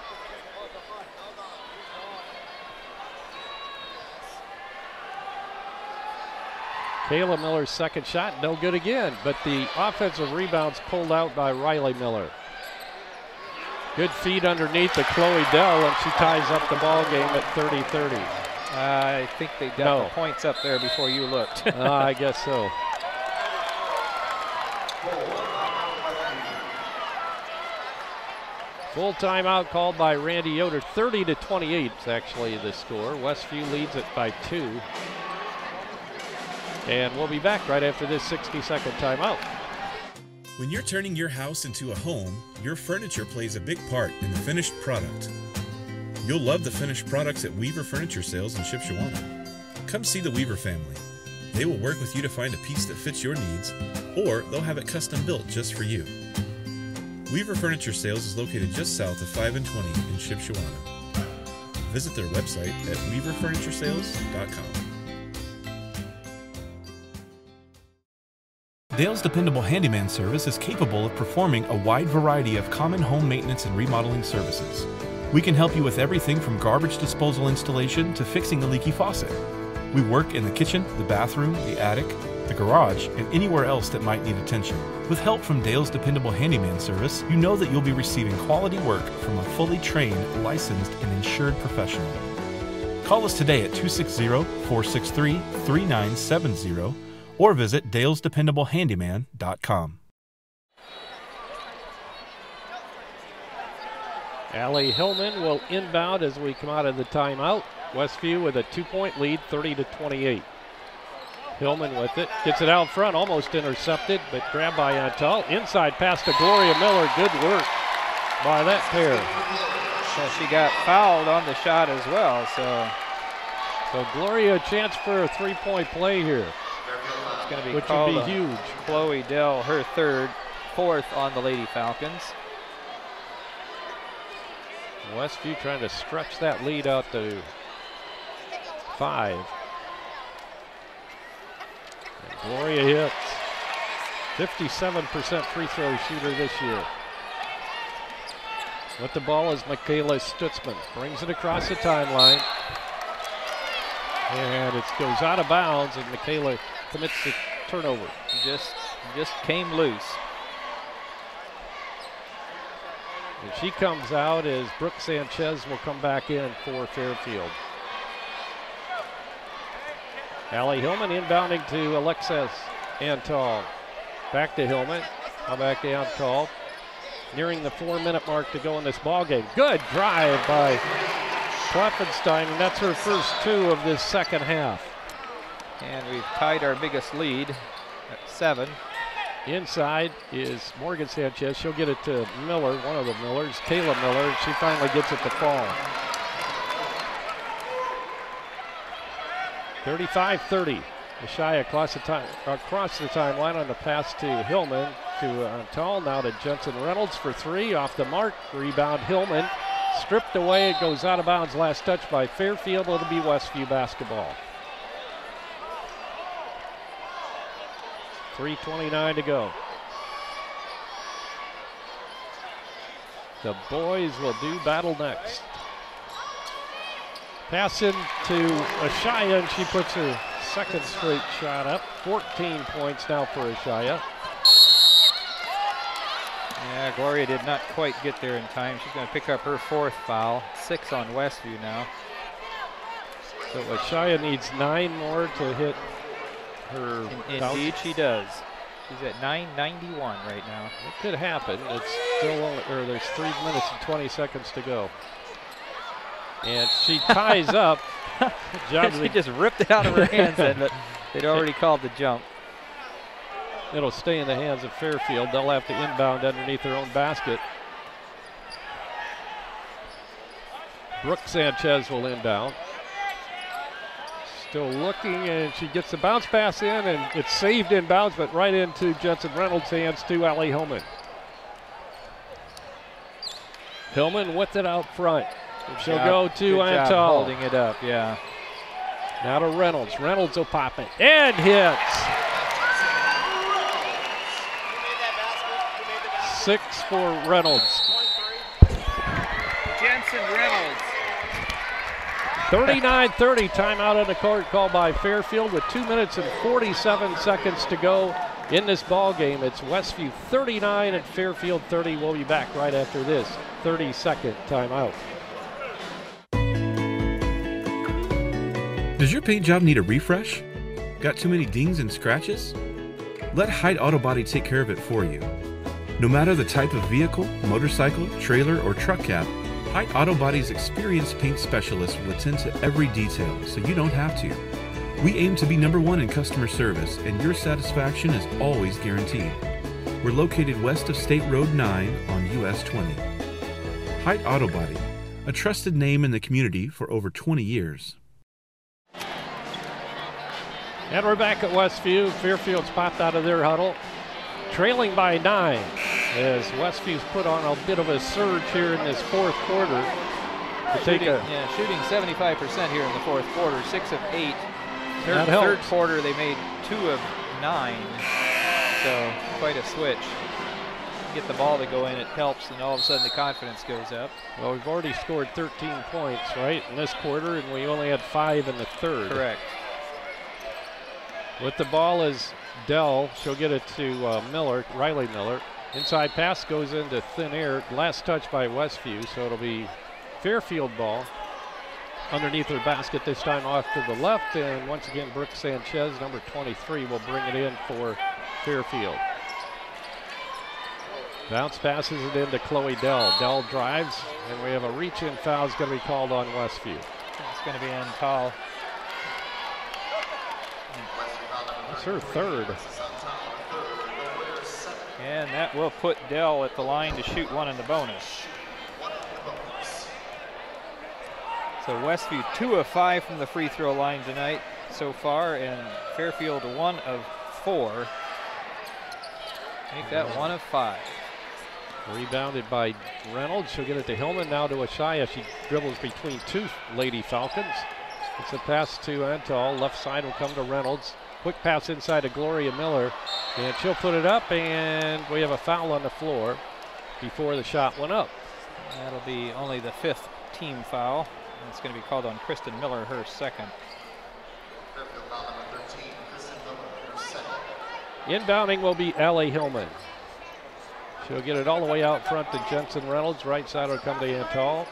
Kayla Miller's second shot, no good again, but the offensive rebound's pulled out by Riley Miller. Good feed underneath to Chloe Dell, and she ties up the ball game at 30-30. I think they got the points up there before you looked. I guess so. Full timeout called by Randy Yoder. 30-28 is actually the score. Westview leads it by 2. And we'll be back right after this 60-second timeout. When you're turning your house into a home, your furniture plays a big part in the finished product. You'll love the finished products at Weaver Furniture Sales in Shipshewana. Come see the Weaver family. They will work with you to find a piece that fits your needs, or they'll have it custom built just for you. Weaver Furniture Sales is located just south of 5 and 20 in Shipshewana. Visit their website at weaverfurnituresales.com. Dale's Dependable Handyman Service is capable of performing a wide variety of common home maintenance and remodeling services. We can help you with everything from garbage disposal installation to fixing a leaky faucet. We work in the kitchen, the bathroom, the attic, the garage, and anywhere else that might need attention. With help from Dale's Dependable Handyman Service, you know that you'll be receiving quality work from a fully trained, licensed, and insured professional. Call us today at 260-463-3970 or visit dalesdependablehandyman.com. Allie Hillman will inbound as we come out of the timeout. Westview with a 2-point lead, 30-28. Hillman with it, gets it out front, almost intercepted, but grabbed by Antal. Inside pass to Gloria Miller, good work by that pair. So she got fouled on the shot as well, so Gloria a chance for a 3-point play here. It's going to be which called would be huge. Chloe Dell, her third, fourth on the Lady Falcons. Westview trying to stretch that lead out to 5. And Gloria hits. 57% free throw shooter this year. With the ball is Michaela Stutzman. Brings it across the timeline. And it goes out of bounds, and Michaela commits the turnover. Just came loose. And she comes out as Brooke Sanchez will come back in for Fairfield. Allie Hillman inbounding to Alexis Antal. Back to Hillman. Now back to Antal. Nearing the 4-minute mark to go in this ball game. Good drive by Klopfenstein, and that's her first 2 of this second half. And we've tied our biggest lead at 7. Inside is Morgan Sanchez. She'll get it to Miller, one of the Millers, Kayla Miller. She finally gets it to fall. 35-30. Ashaya across the timeline on the pass to Hillman, to Tall, now to Jensen Reynolds for three, off the mark. Rebound Hillman, stripped away, it goes out of bounds. Last touch by Fairfield. It'll be Westview basketball. 3:29 to go. The boys will do battle next. Pass in to Ashaya, and she puts her second straight shot up. 14 points now for Ashaya. Yeah, Gloria did not quite get there in time. She's going to pick up her fourth foul. 6 on Westview now. So Ashaya needs 9 more to hit her. Indeed she does. She's at 991 right now. It could happen. It's still only, or there's 3 minutes and 20 seconds to go. And she ties up. She just ripped it out of her hands, but they'd already called the jump. It'll stay in the hands of Fairfield. They'll have to inbound underneath their own basket. Brooke Sanchez will inbound. Still looking, and she gets the bounce pass in, and it's saved inbounds, but right into Jensen Reynolds' hands to Allie Hillman. Hillman with it out front. She'll go to Antal. Holding it up, yeah. Now to Reynolds. Reynolds will pop it and hits. 6 for Reynolds. Jensen Reynolds. 39-30, timeout on the court called by Fairfield with 2 minutes and 47 seconds to go in this ball game. It's Westview 39 and Fairfield 30. We'll be back right after this 30-second timeout. Does your paint job need a refresh? Got too many dings and scratches? Let Hyde Auto Body take care of it for you. No matter the type of vehicle, motorcycle, trailer, or truck cab, Hyde Auto Body's experienced paint specialists will attend to every detail, so you don't have to. We aim to be #1 in customer service, and your satisfaction is always guaranteed. We're located west of State Road 9 on US 20. Hyde Auto Body, a trusted name in the community for over 20 years. And we're back at Westview. Fairfield's popped out of their huddle, trailing by 9 as Westview's put on a bit of a surge here in this fourth quarter. Shooting 75% here in the fourth quarter, 6 of 8. Third quarter they made 2 of 9, so quite a switch. Get the ball to go in, it helps, and all of a sudden the confidence goes up. Well, we've already scored 13 points, right, in this quarter, and we only had 5 in the third. Correct. With the ball is Dell. She'll get it to Miller, Riley Miller. Inside pass goes into thin air. Last touch by Westview, so it'll be Fairfield ball underneath their basket, this time off to the left. And once again, Brooke Sanchez, number 23, will bring it in for Fairfield. Bounce passes it into Chloe Dell. Dell drives, and we have a reach-in foul is going to be called on Westview. It's going to be in tall. It's her third. And that will put Dell at the line to shoot 1 in the bonus. So Westview 2 of 5 from the free throw line tonight so far, and Fairfield 1 of 4. Make that 1 of 5. Rebounded by Reynolds. She'll get it to Hillman, now to Ashaya. She dribbles between 2 Lady Falcons. It's a pass to Antal. Left side will come to Reynolds. Quick pass inside to Gloria Miller, and she'll put it up, and we have a foul on the floor before the shot went up. That'll be only the 5th team foul, and it's going to be called on Kristen Miller, her second. Inbounding will be Allie Hillman. She'll get it all the way out front to Jensen Reynolds. Right side will come to Antal.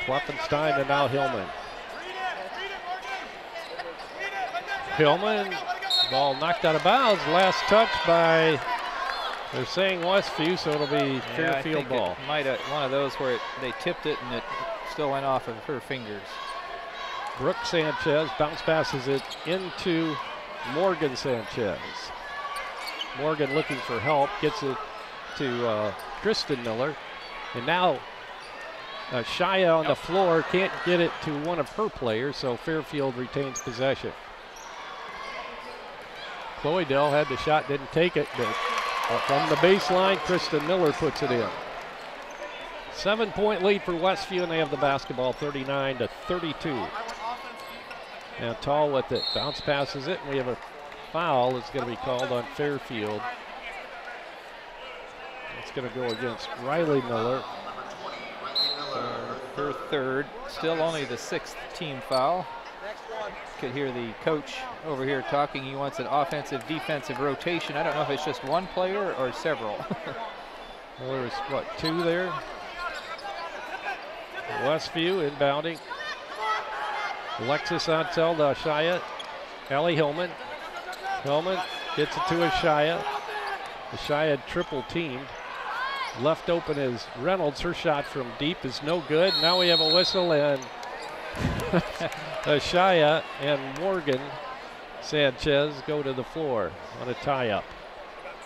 Kloppenstein and now Hillman. Hillman, ball knocked out of bounds. Last touch by, they're saying Westview, so it'll be Fairfield ball. It might have one of those where they tipped it and it still went off of her fingers. Brooke Sanchez bounce passes it into Morgan Sanchez. Morgan looking for help, gets it to Kristen Miller. And now Shia on the floor can't get it to one of her players, so Fairfield retains possession. Chloe Dell had the shot, didn't take it, but from the baseline, Kristen Miller puts it in. 7-point lead for Westview, and they have the basketball 39-32. Now Tall with it, bounce passes it, and we have a foul that's going to be called on Fairfield. It's going to go against Riley Miller. Her third, still only the 6th team foul. Could hear the coach over here talking. He wants an offensive defensive rotation. I don't know if it's just one player or several. Well, there's what, 2 there? Westview inbounding. Alexis Antel to Shia. Allie Hillman. Hillman gets it to Shia. Shia triple teamed. Left open is Reynolds. Her shot from deep is no good. Now we have a whistle, and Shia and Morgan Sanchez go to the floor on a tie-up.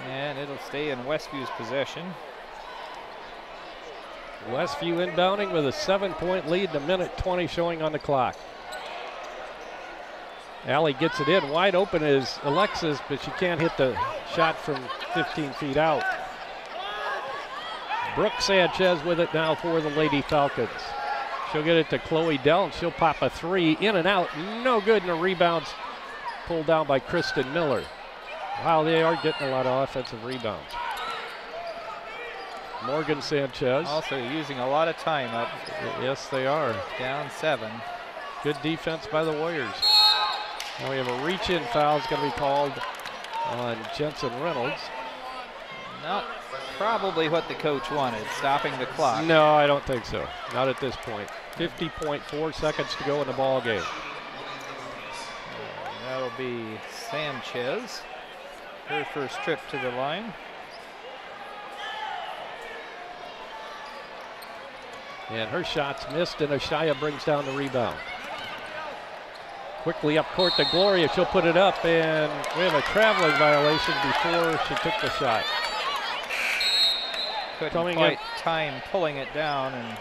And it'll stay in Westview's possession. Westview inbounding with a 7-point lead, a minute 20 showing on the clock. Allie gets it in. Wide open is Alexis, but she can't hit the shot from 15 feet out. Brooke Sanchez with it now for the Lady Falcons. She'll get it to Chloe Dell, and she'll pop a 3 in and out. No good, and the rebounds pulled down by Kristen Miller. Wow, they are getting a lot of offensive rebounds. Morgan Sanchez. Also using a lot of time up. Yes, they are. Down 7. Good defense by the Warriors. Now we have a reach-in foul. It's going to be called on Jensen Reynolds. Not probably what the coach wanted, stopping the clock. No, I don't think so. Not at this point. 50.4 seconds to go in the ball game. That'll be Sanchez. Her first trip to the line. And her shot's missed, and Ashaya brings down the rebound. Quickly up court to Gloria. She'll put it up, and we have a traveling violation before she took the shot. Couldn't quite time pulling it down, and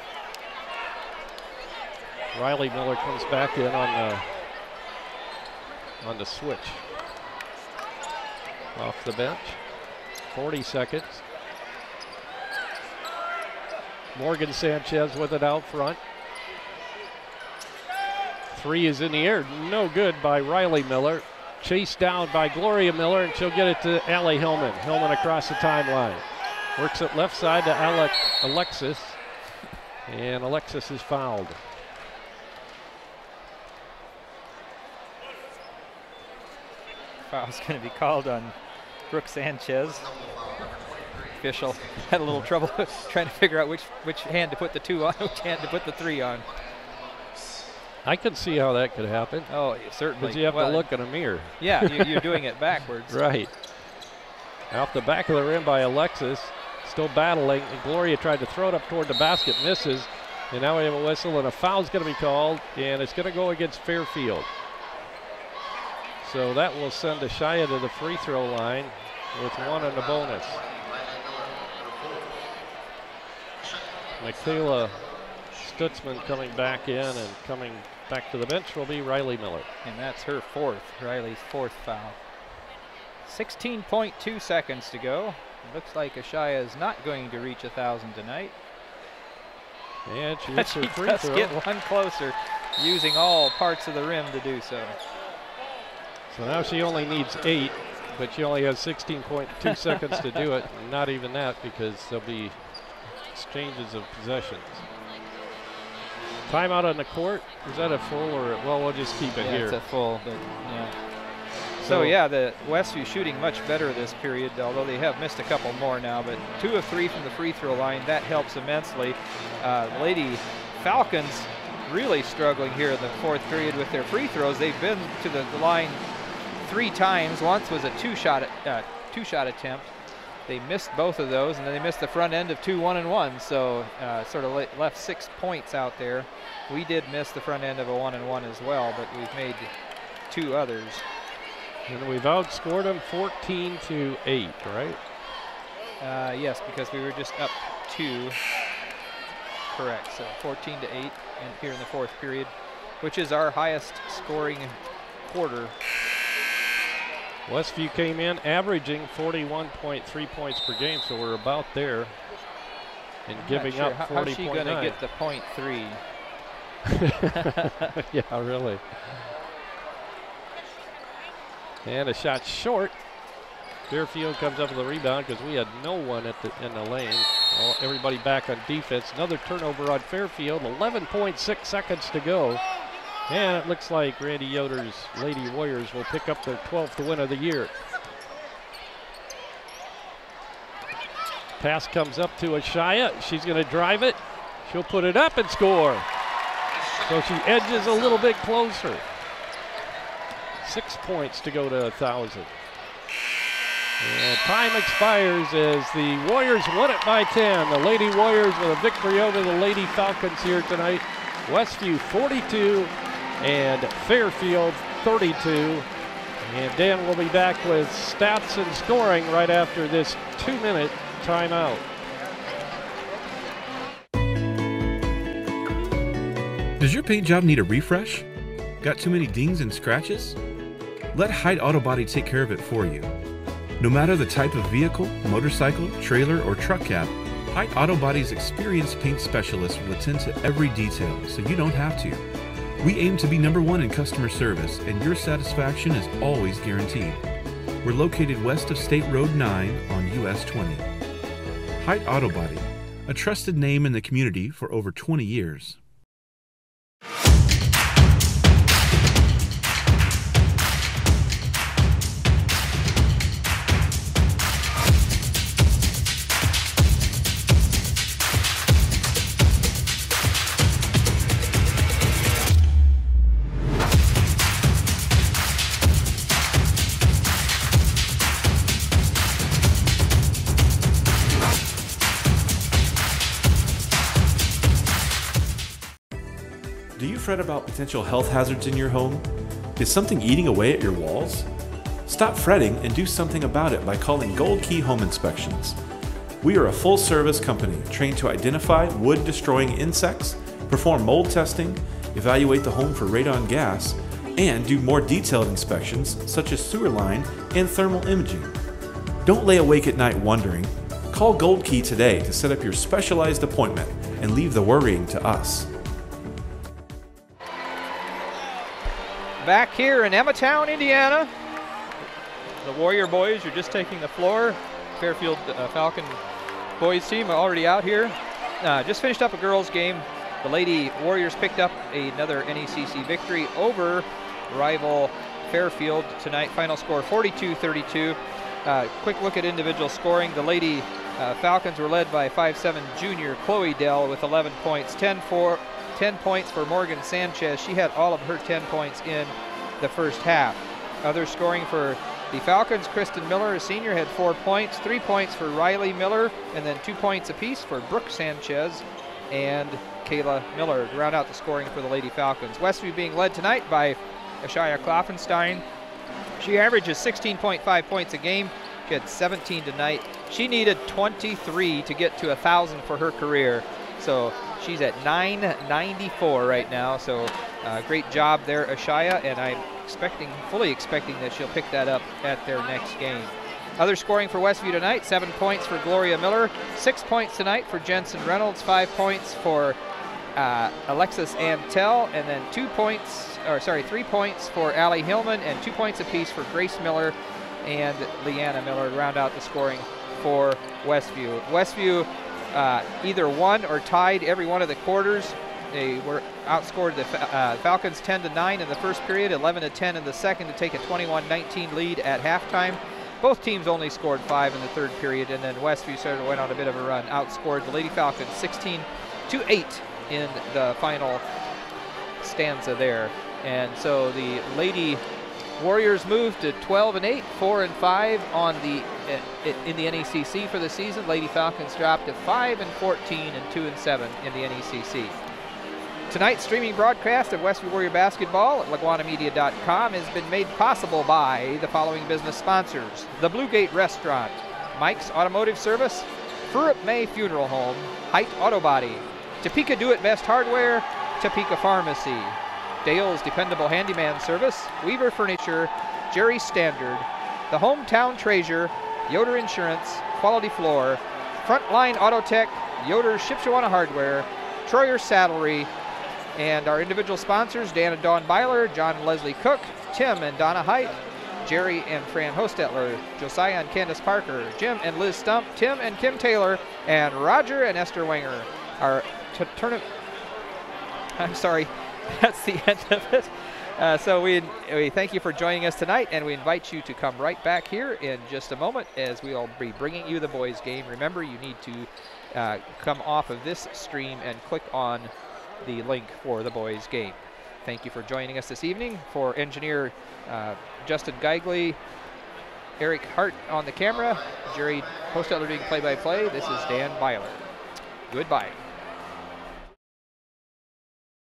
Riley Miller comes back in on the switch. Off the bench. 40 seconds. Morgan Sanchez with it out front. 3 is in the air. No good by Riley Miller. Chased down by Gloria Miller, and she'll get it to Allie Hillman. Hillman across the timeline. Works it left side to Alexis, and Alexis is fouled. Foul's going to be called on Brooke Sanchez. Official had a little trouble trying to figure out which hand to put the 2 on, which hand to put the 3 on. I can see how that could happen. Oh, certainly. Because you have to look in a mirror. Yeah, you're doing it backwards. Right. Off the back of the rim by Alexis. Still battling, and Gloria tried to throw it up toward the basket, misses. And now we have a whistle, and a foul's going to be called, and it's going to go against Fairfield. So that will send Ashaya to the free throw line with 1 and a bonus. Michaela Stutzman coming back in, and coming back to the bench will be Riley Miller. And that's her 4th, Riley's 4th foul. 16.2 seconds to go. It looks like Ashaya is not going to reach 1,000 tonight. And she hits her free does throw. Get one closer, using all parts of the rim to do so. So now she only needs 8, but she only has 16.2 seconds to do it. Not even that, because there'll be exchanges of possessions. Timeout on the court. Is that a full, or well, we'll just keep it here. It's a full, but yeah. So yeah, the Westview shooting much better this period, although they have missed a couple more now, but 2 of 3 from the free throw line. That helps immensely. Lady Falcons really struggling here in the 4th period with their free throws. They've been to the line 3 times. Once was a two-shot attempt. They missed both of those, and then they missed the front end of 2 1-and-1. So sort of left 6 points out there. We did miss the front end of a 1-and-1 as well, but we've made 2 others. And we've outscored them 14-8, right? Yes, because we were just up 2. Correct, so 14-8 and here in the 4th period, which is our highest scoring quarter. Westview came in averaging 41.3 points per game, so we're about there. And giving up 40.9. How's she going to get the .3? Yeah, really. And a shot short. Fairfield comes up with a rebound because we had no one in the lane. Everybody back on defense. Another turnover on Fairfield. 11.6 seconds to go. And it looks like Randy Yoder's Lady Warriors will pick up their 12th win of the year. Pass comes up to Ashaya. She's going to drive it. She'll put it up and score. So she edges a little bit closer. 6 points to go to 1,000. And time expires as the Warriors win it by 10. The Lady Warriors with a victory over the Lady Falcons here tonight. Westview 42 and Fairfield 32. And Dan will be back with stats and scoring right after this 2-minute timeout. Does your paint job need a refresh? Got too many dings and scratches? Let Hyde Auto Body take care of it for you. No matter the type of vehicle, motorcycle, trailer, or truck cab, Hyde Auto Body's experienced paint specialists will attend to every detail so you don't have to. We aim to be #1 in customer service, and your satisfaction is always guaranteed. We're located west of State Road 9 on US 20. Hyde Auto Body, a trusted name in the community for over 20 years. Do you fret about potential health hazards in your home? Is something eating away at your walls? Stop fretting and do something about it by calling Gold Key Home Inspections. We are a full-service company trained to identify wood-destroying insects, perform mold testing, evaluate the home for radon gas, and do more detailed inspections such as sewer line and thermal imaging. Don't lay awake at night wondering. Call Gold Key today to set up your specialized appointment and leave the worrying to us. Back here in Emmetown, Indiana, the Warrior boys are just taking the floor. Fairfield Falcon boys team are already out here. Just finished up a girls game. The Lady Warriors picked up another NECC victory over rival Fairfield tonight. Final score 42-32. Quick look at individual scoring. The Lady Falcons were led by 5'7" junior Chloe Dell with 11 points. 10 points for Morgan Sanchez. She had all of her 10 points in the first half. Other scoring for the Falcons, Kristen Miller, a senior, had 4 points. 3 points for Riley Miller, and then 2 points apiece for Brooke Sanchez and Kayla Miller to round out the scoring for the Lady Falcons. Westview being led tonight by Ashaya Kloffenstein. She averages 16.5 points a game. She had 17 tonight. She needed 23 to get to 1,000 for her career. So she's at 994 right now. So great job there, Ashaya, and I'm fully expecting that she'll pick that up at their next game. Other scoring for Westview tonight: 7 points for Gloria Miller, 6 points tonight for Jensen Reynolds, 5 points for Alexis Antel, and then 3 points for Allie Hillman, and 2 points apiece for Grace Miller and Leanna Miller to round out the scoring for Westview. Westview either won or tied every one of the quarters. They were outscored the Falcons 10-9 in the first period, 11-10 in the second to take a 21-19 lead at halftime. Both teams only scored 5 in the third period, and then Westview went on a bit of a run, outscored the Lady Falcons 16-8 in the final stanza there. And so the Lady Warriors moved to 12-8, 4-5 on in the NECC for the season. Lady Falcons dropped to 5-14 and 2-7 in the NECC. Tonight's streaming broadcast of Westview Warrior Basketball at LaguanaMedia.com has been made possible by the following business sponsors: the Blue Gate Restaurant, Mike's Automotive Service, Furup May Funeral Home, Height Auto Body, Topeka Do-It-Best Hardware, Topeka Pharmacy, Dale's Dependable Handyman Service, Weaver Furniture, Jerry Standard, the Hometown Treasure, Yoder Insurance, Quality Floor, Frontline Auto Tech, Yoder Shipshawana Hardware, Troyer Saddlery, and our individual sponsors, Dan and Dawn Byler, John and Leslie Cook, Tim and Donna Height, Jerry and Fran Hostetler, Josiah and Candace Parker, Jim and Liz Stump, Tim and Kim Taylor, and Roger and Esther Wenger. Our tournament, I'm sorry, that's the end of it. So we thank you for joining us tonight, and we invite you to come right back here in just a moment as we'll be bringing you the boys game. Remember, you need to come off of this stream and click on the link for the boys game. Thank you for joining us this evening. For engineer Justin Geigley, Eric Hart on the camera, Jerry Hostetler doing play-by-play, this is Dan Byler. Goodbye.